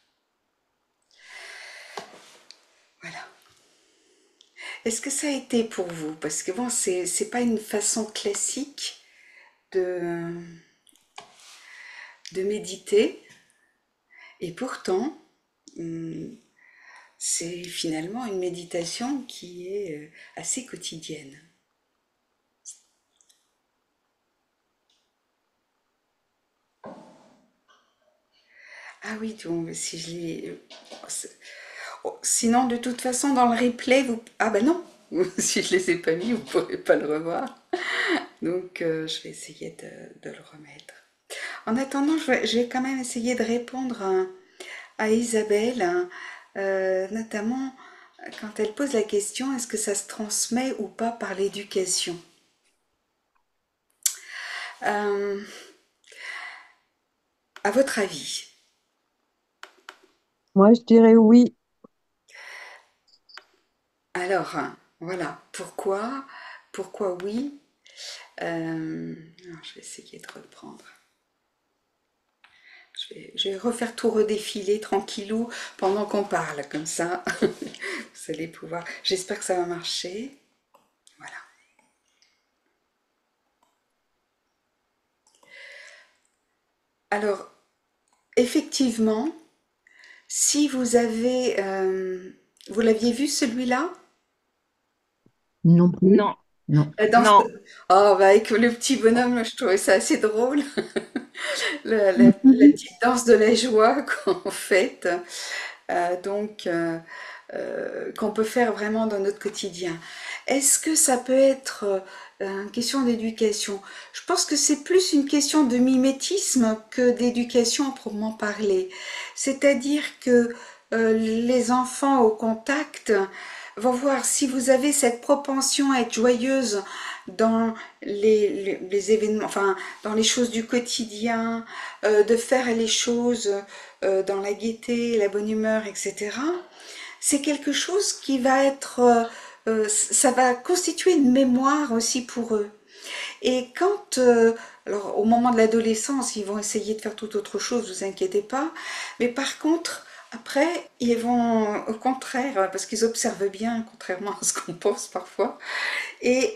[SPEAKER 1] Voilà. Est-ce que ça a été pour vous? Parce que bon, c'est pas une façon classique de, de méditer, et pourtant, hum, c'est finalement une méditation qui est assez quotidienne. Ah oui, donc si je l'ai. Oh, sinon, de toute façon, dans le replay, vous. Ah ben non! Si je les ai pas mis, vous pourrez pas le revoir. Donc, je vais essayer de le remettre. En attendant, je vais quand même essayer de répondre à Isabelle, hein, notamment quand elle pose la question, est-ce que ça se transmet ou pas par l'éducation? Euh, à votre avis?
[SPEAKER 3] Moi, je dirais oui.
[SPEAKER 1] Alors, voilà, pourquoi oui? Alors, je vais essayer de reprendre. Je vais refaire tout redéfiler tranquillou pendant qu'on parle, comme ça, vous allez pouvoir. J'espère que ça va marcher. Voilà. Alors, effectivement, si vous avez, vous l'aviez vu celui-là?
[SPEAKER 2] Non plus.
[SPEAKER 4] Non,
[SPEAKER 2] Non.
[SPEAKER 1] La danse.
[SPEAKER 4] non.
[SPEAKER 1] Oh, bah, avec le petit bonhomme, je trouvais ça assez drôle. La
[SPEAKER 2] Mhm.
[SPEAKER 1] petite danse de la joie qu'on fait, donc qu'on peut faire vraiment dans notre quotidien. Est-ce que ça peut être une question d'éducation? Je pense que c'est plus une question de mimétisme que d'éducation à proprement parler. C'est-à-dire que les enfants au contact vont voir si vous avez cette propension à être joyeuse dans les événements, enfin dans les choses du quotidien, de faire les choses dans la gaieté, la bonne humeur, etc. C'est quelque chose qui va être, ça va constituer une mémoire aussi pour eux. Et quand, alors au moment de l'adolescence, ils vont essayer de faire tout autre chose, vous inquiétez pas. Mais par contre, après, ils vont, au contraire, parce qu'ils observent bien, contrairement à ce qu'on pense parfois, et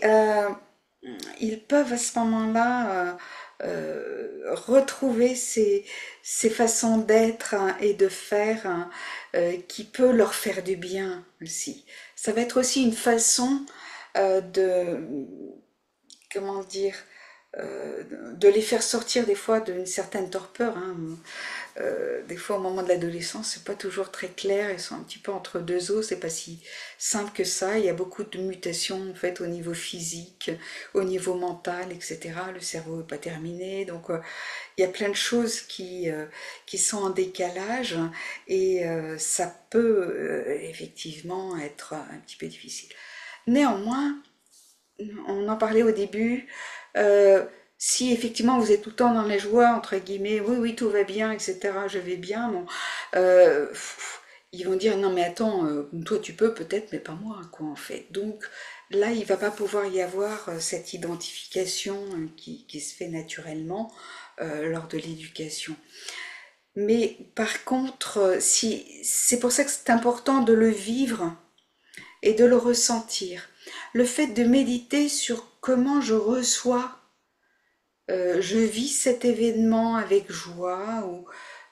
[SPEAKER 1] ils peuvent à ce moment-là retrouver ces façons d'être, hein, et de faire, hein, qui peut leur faire du bien aussi. Ça va être aussi une façon de, comment dire, de les faire sortir des fois d'une certaine torpeur, hein. Des fois, au moment de l'adolescence, c'est pas toujours très clair. Ils sont un petit peu entre deux eaux. C'est pas si simple que ça. Il y a beaucoup de mutations en fait au niveau physique, au niveau mental, etc. Le cerveau n'est pas terminé, donc il y a plein de choses qui sont en décalage, et ça peut effectivement être un petit peu difficile. Néanmoins, on en parlait au début. euh, si effectivement vous êtes tout le temps dans les joies, entre guillemets, oui, oui, tout va bien, etc., je vais bien, bon, ils vont dire non, mais attends, toi tu peux peut-être, mais pas moi, quoi, en fait. Donc là, il va pas pouvoir y avoir cette identification qui se fait naturellement lors de l'éducation. Mais par contre, si, c'est pour ça que c'est important de le vivre et de le ressentir. Le fait de méditer sur comment je reçois, je vis cet événement avec joie ou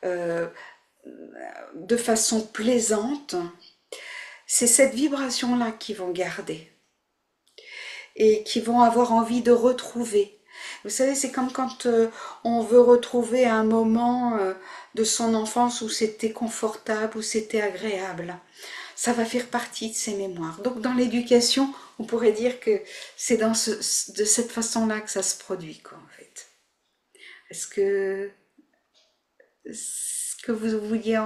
[SPEAKER 1] euh, de façon plaisante, c'est cette vibration-là qu'ils vont garder et qui vont avoir envie de retrouver. Vous savez, c'est comme quand on veut retrouver un moment de son enfance où c'était confortable, où c'était agréable. Ça va faire partie de ses mémoires. Donc dans l'éducation, on pourrait dire que c'est de cette façon-là que ça se produit, quoi, en fait. Est-ce que ce que vous vouliez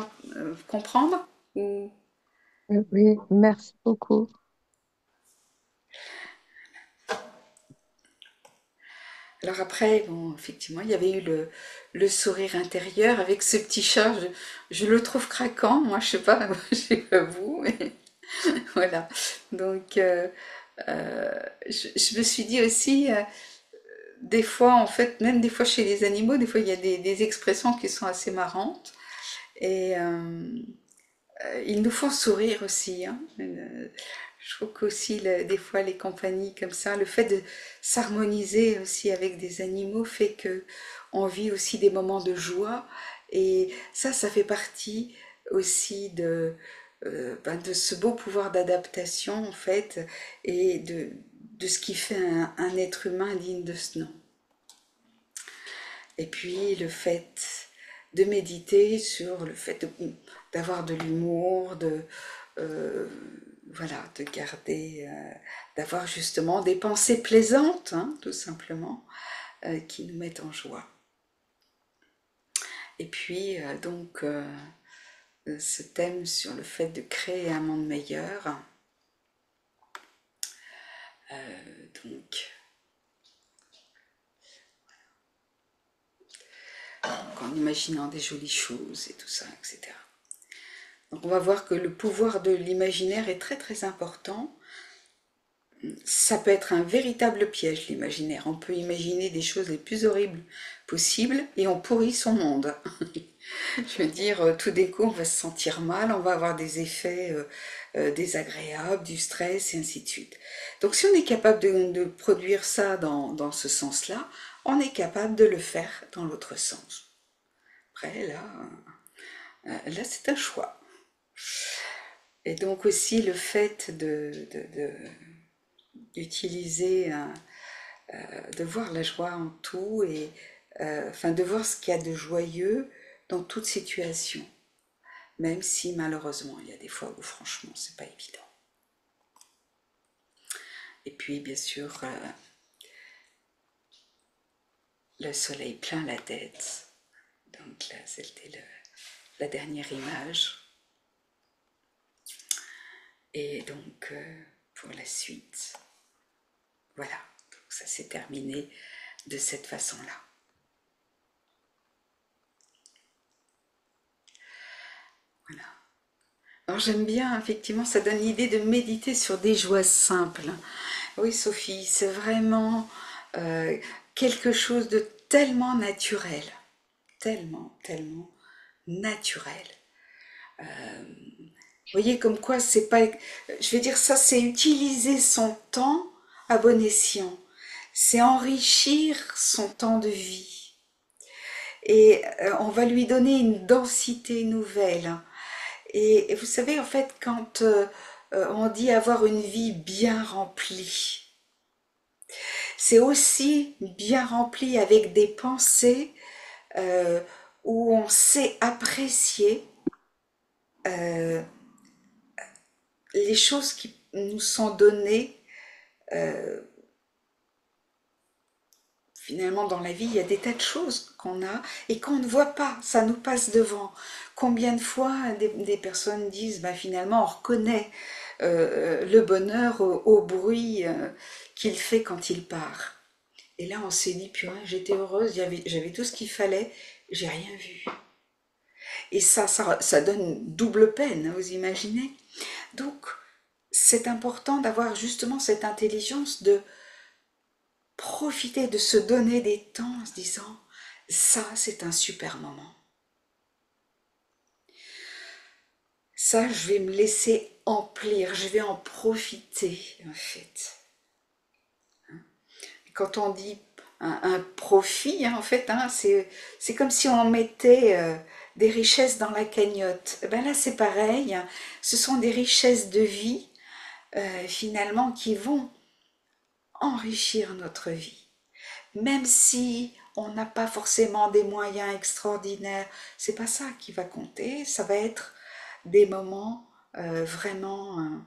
[SPEAKER 1] comprendre ou...
[SPEAKER 3] Oui, merci beaucoup.
[SPEAKER 1] Alors après, bon, effectivement, il y avait eu le sourire intérieur avec ce petit chat. Je le trouve craquant, moi, je sais pas vous, mais voilà. Donc, je me suis dit aussi, des fois, en fait, même des fois chez les animaux, des fois, il y a des expressions qui sont assez marrantes. Et ils nous font sourire aussi, hein. Je trouve qu'aussi, des fois, les compagnies comme ça, le fait de s'harmoniser aussi avec des animaux fait que on vit aussi des moments de joie. Et ça fait partie aussi ben, de ce beau pouvoir d'adaptation, en fait, et de ce qui fait un être humain digne de ce nom. Et puis le fait de méditer sur le fait d'avoir de l'humour, euh, voilà, de garder, d'avoir justement des pensées plaisantes, hein, tout simplement, qui nous mettent en joie. Et puis ce thème sur le fait de créer un monde meilleur, donc en imaginant des jolies choses et tout ça, etc. Donc on va voir que le pouvoir de l'imaginaire est très très important. Ça peut être un véritable piège, l'imaginaire. On peut imaginer des choses les plus horribles possibles et on pourrit son monde. Je veux dire, tout d'un coup, on va se sentir mal, on va avoir des effets désagréables, du stress et ainsi de suite. Donc si on est capable de produire ça dans ce sens-là, on est capable de le faire dans l'autre sens. Après, là c'est un choix. Et donc aussi le fait d'utiliser, de voir la joie en tout et enfin de voir ce qu'il y a de joyeux dans toute situation, même si malheureusement il y a des fois où franchement c'est pas évident. Et puis bien sûr le soleil plein la tête, donc là c'était la dernière image. Et donc pour la suite, voilà, donc ça s'est terminé de cette façon-là. Voilà. Alors j'aime bien, effectivement, ça donne l'idée de méditer sur des joies simples. Oui, Sophie, c'est vraiment euh, quelque chose de tellement naturel, tellement naturel. Vous voyez comme quoi c'est pas, je vais dire ça, c'est utiliser son temps à bon escient, c'est enrichir son temps de vie. Et on va lui donner une densité nouvelle. Et vous savez, en fait, quand on dit avoir une vie bien remplie, c'est aussi bien rempli avec des pensées euh, où on sait apprécier euh, les choses qui nous sont données. euh, Finalement, dans la vie, il y a des tas de choses qu'on a et qu'on ne voit pas, ça nous passe devant. Combien de fois des personnes disent, bah, finalement, on reconnaît le bonheur au bruit qu'il fait quand il part. Et là, on s'est dit, purée, j'étais heureuse, j'avais tout ce qu'il fallait, j'ai rien vu. Et ça donne double peine, vous imaginez? Donc, c'est important d'avoir justement cette intelligence de profiter, de se donner des temps en se disant, ça, c'est un super moment. Ça, je vais me laisser emplir, je vais en profiter, en fait. Quand on dit un profit, hein, en fait, hein, c'est comme si on mettait des richesses dans la cagnotte. Et ben là, c'est pareil, hein, ce sont des richesses de vie, finalement, qui vont enrichir notre vie. Même si on n'a pas forcément des moyens extraordinaires, c'est pas ça qui va compter, ça va être des moments vraiment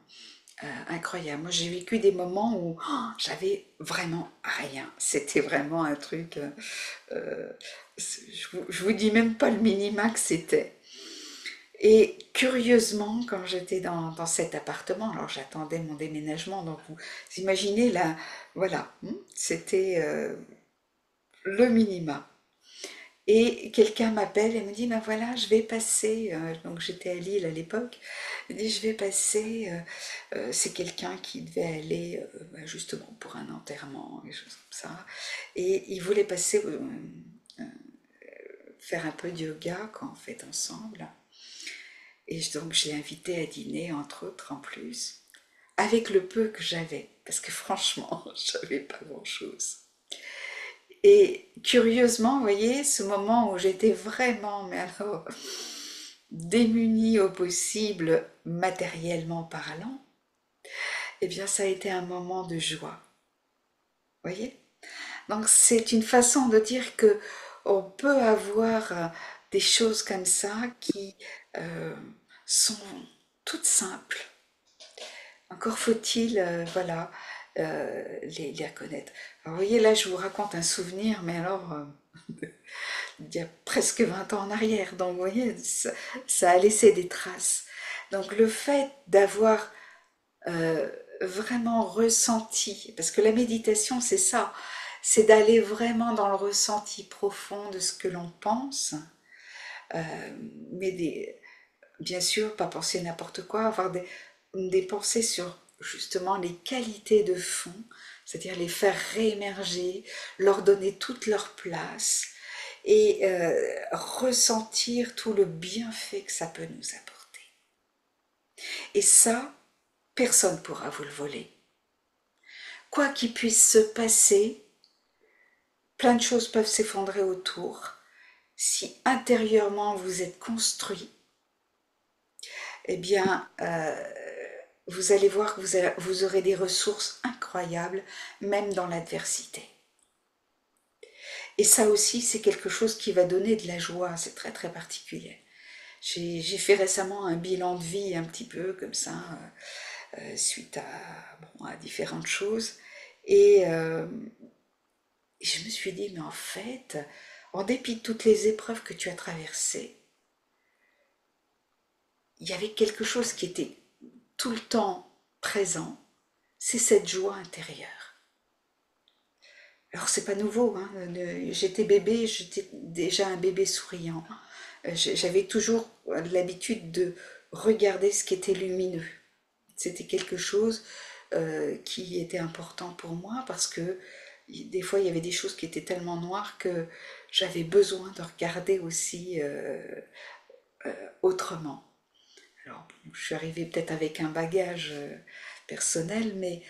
[SPEAKER 1] incroyables. Moi, j'ai vécu des moments où j'avais vraiment rien. C'était vraiment un truc. Euh, je vous dis même pas le minima que c'était. Et curieusement, quand j'étais dans cet appartement, alors j'attendais mon déménagement, donc vous imaginez là, voilà, c'était le minima. Et quelqu'un m'appelle et me dit, ben voilà, je vais passer, donc j'étais à Lille à l'époque, il dit, je vais passer, c'est quelqu'un qui devait aller ben, justement pour un enterrement, des choses comme ça, et il voulait passer, faire un peu de yoga, quoi, en fait, ensemble. Et donc je l'ai invité à dîner, entre autres, en plus, avec le peu que j'avais, parce que franchement, j'avais pas grand-chose. Et curieusement, vous voyez, ce moment où j'étais vraiment, mais alors, démunie au possible, matériellement parlant, eh bien, ça a été un moment de joie. Vous voyez? Donc, c'est une façon de dire que on peut avoir des choses comme ça qui euh, sont toutes simples. Encore faut-il, voilà, les reconnaître. Alors, vous voyez, là, je vous raconte un souvenir, mais alors, il y a presque 20 ans en arrière. Donc, vous voyez, ça a laissé des traces. Donc, le fait d'avoir euh, vraiment ressenti, parce que la méditation, c'est ça, c'est d'aller vraiment dans le ressenti profond de ce que l'on pense, euh, mais bien sûr, pas penser n'importe quoi, avoir des pensées sur justement les qualités de fond, c'est-à-dire les faire réémerger, leur donner toute leur place et ressentir tout le bienfait que ça peut nous apporter. Et ça, personne ne pourra vous le voler. Quoi qu'il puisse se passer, plein de choses peuvent s'effondrer autour. Si intérieurement vous êtes construit, eh bien, vous allez voir que vous aurez des ressources incroyables, même dans l'adversité. Et ça aussi, c'est quelque chose qui va donner de la joie, c'est très très particulier. J'ai fait récemment un bilan de vie un petit peu comme ça, suite à différentes choses. Et je me suis dit, mais en fait, en dépit de toutes les épreuves que tu as traversées, il y avait quelque chose qui était tout le temps présent, c'est cette joie intérieure. Alors c'est pas nouveau, hein. J'étais bébé, j'étais déjà un bébé souriant. J'avais toujours l'habitude de regarder ce qui était lumineux. C'était quelque chose qui était important pour moi parce que des fois il y avait des choses qui étaient tellement noires que j'avais besoin de regarder aussi autrement. Alors je suis arrivée peut-être avec un bagage personnel, mais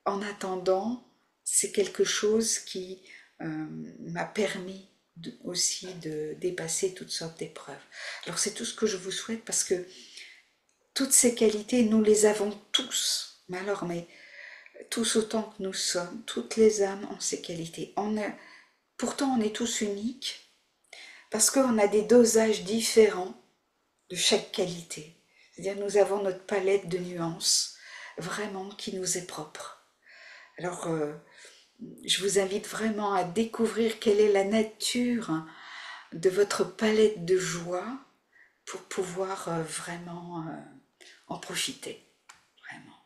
[SPEAKER 1] en attendant, c'est quelque chose qui m'a permis aussi de dépasser toutes sortes d'épreuves. Alors c'est tout ce que je vous souhaite parce que toutes ces qualités, nous les avons tous. Mais tous autant que nous sommes, toutes les âmes ont ces qualités. Pourtant, on est tous uniques parce qu'on a des dosages différents de chaque qualité. C'est-à-dire nous avons notre palette de nuances vraiment qui nous est propre. Alors, je vous invite vraiment à découvrir quelle est la nature de votre palette de joie pour pouvoir vraiment en profiter. Vraiment.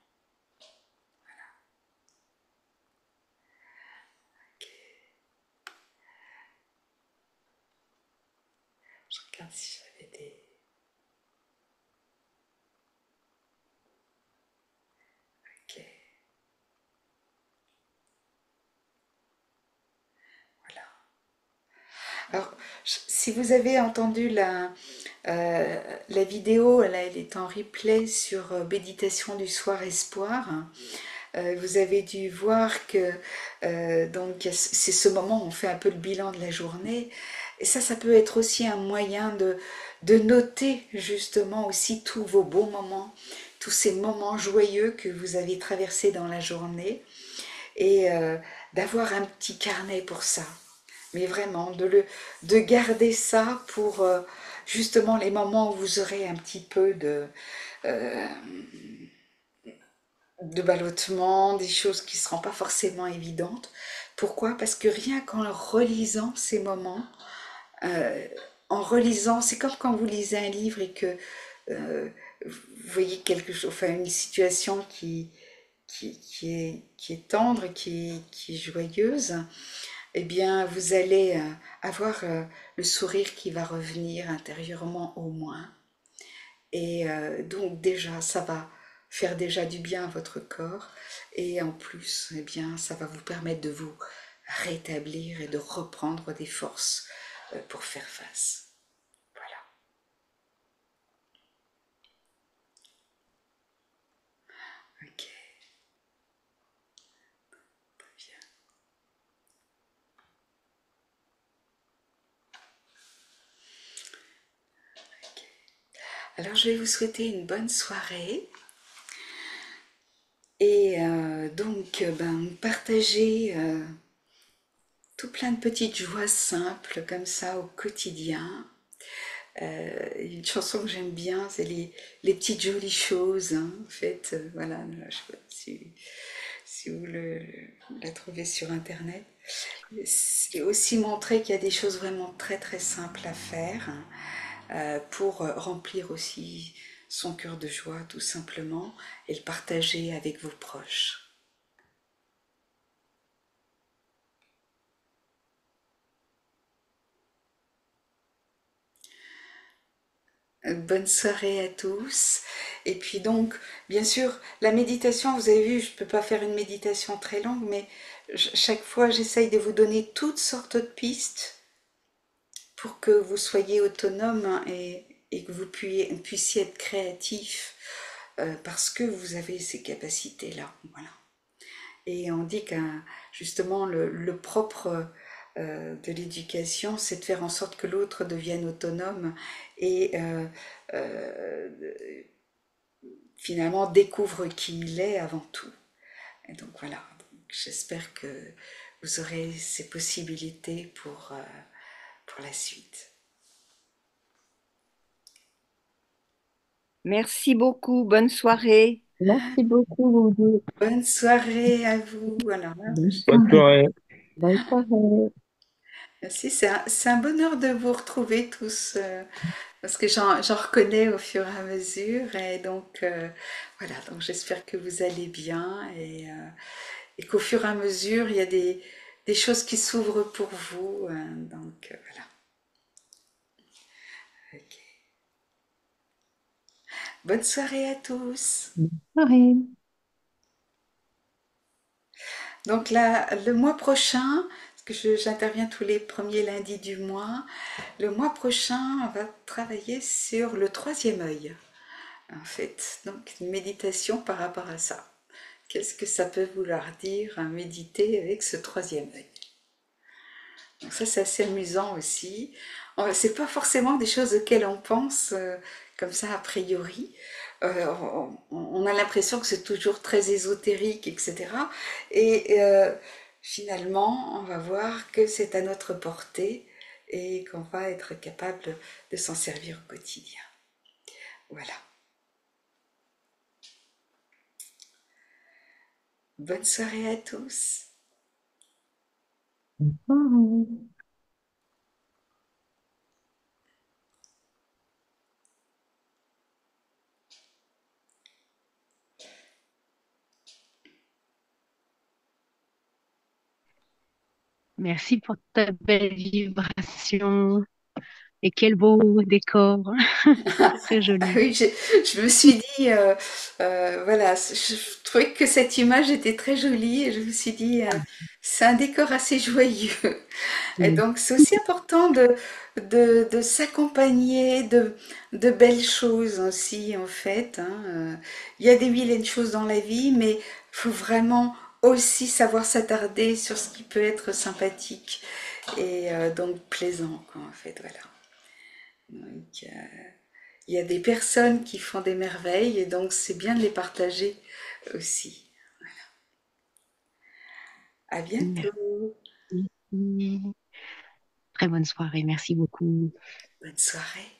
[SPEAKER 1] Je regarde si j'avais des... Ok, voilà. Alors, si vous avez entendu la vidéo, là, elle est en replay sur Méditation du soir espoir. Vous avez dû voir que donc c'est ce moment où on fait un peu le bilan de la journée. Et ça peut être aussi un moyen de noter justement aussi tous vos beaux moments, tous ces moments joyeux que vous avez traversés dans la journée et d'avoir un petit carnet pour ça. Mais vraiment, de garder ça pour justement les moments où vous aurez un petit peu euh, de ballottement, des choses qui ne seront pas forcément évidentes. Pourquoi? Parce que rien qu'en relisant ces moments, euh, en relisant, c'est comme quand vous lisez un livre et que vous voyez quelque chose, enfin une situation qui est tendre, qui est joyeuse, eh bien, vous allez avoir le sourire qui va revenir intérieurement au moins. Et donc déjà, ça va faire déjà du bien à votre corps. Et en plus, eh bien, ça va vous permettre de vous rétablir et de reprendre des forces pour faire face. Voilà. Ok. Bien. Ok. Alors, je vais vous souhaiter une bonne soirée. Et ben, partager tout plein de petites joies simples comme ça au quotidien. Une chanson que j'aime bien, c'est les petites jolies choses, hein, en fait. Voilà, je sais pas si vous la trouvez sur Internet. C'est aussi montrer qu'il y a des choses vraiment très très simples à faire, hein, pour remplir aussi son cœur de joie tout simplement et le partager avec vos proches. Bonne soirée à tous. Et puis donc, bien sûr, la méditation, vous avez vu, je ne peux pas faire une méditation très longue, mais chaque fois, j'essaye de vous donner toutes sortes de pistes pour que vous soyez autonome, hein, et que vous puissiez être créatif, parce que vous avez ces capacités-là. Voilà. Et on dit que justement le propre de l'éducation, c'est de faire en sorte que l'autre devienne autonome et euh, finalement découvre qui il est avant tout. Et donc voilà, j'espère que vous aurez ces possibilités pour la suite.
[SPEAKER 4] Merci beaucoup. Bonne soirée.
[SPEAKER 3] Merci beaucoup, vous deux.
[SPEAKER 1] Bonne soirée à vous. Alors là,
[SPEAKER 2] Bonne
[SPEAKER 5] Bonne
[SPEAKER 2] soirée.
[SPEAKER 5] soirée.
[SPEAKER 3] Bonne soirée.
[SPEAKER 1] merci, c'est un bonheur de vous retrouver tous, parce que j'en reconnais au fur et à mesure. Et donc, voilà, donc j'espère que vous allez bien et qu'au fur et à mesure, il y a des choses qui s'ouvrent pour vous. Donc, voilà. Ok. Bonne soirée à tous.
[SPEAKER 2] Bonne soirée.
[SPEAKER 1] Donc là, le mois prochain, parce que j'interviens tous les premiers lundis du mois, le mois prochain, on va travailler sur le troisième œil, en fait. Donc, une méditation par rapport à ça. Qu'est-ce que ça peut vouloir dire, méditer avec ce troisième œil? Donc ça, c'est assez amusant aussi. C'est pas forcément des choses auxquelles on pense comme ça a priori. On a l'impression que c'est toujours très ésotérique, etc. Et finalement, on va voir que c'est à notre portée et qu'on va être capable de s'en servir au quotidien. Voilà. Bonne soirée à tous.
[SPEAKER 2] Bonne soirée.
[SPEAKER 6] Merci pour ta belle vibration. Et quel beau décor. Très joli.
[SPEAKER 1] Oui, je me suis dit, voilà, je trouvais que cette image était très jolie et je me suis dit, c'est un décor assez joyeux. Et
[SPEAKER 2] Oui.
[SPEAKER 1] donc, c'est aussi important de s'accompagner de belles choses aussi, en fait, hein. Il y a des vilaines choses dans la vie, mais il faut vraiment aussi savoir s'attarder sur ce qui peut être sympathique et donc plaisant, quoi, en fait, voilà. Donc, il y a des personnes qui font des merveilles et donc c'est bien de les partager aussi. À bientôt.
[SPEAKER 6] Merci. Très bonne soirée. Merci beaucoup.
[SPEAKER 1] Bonne soirée.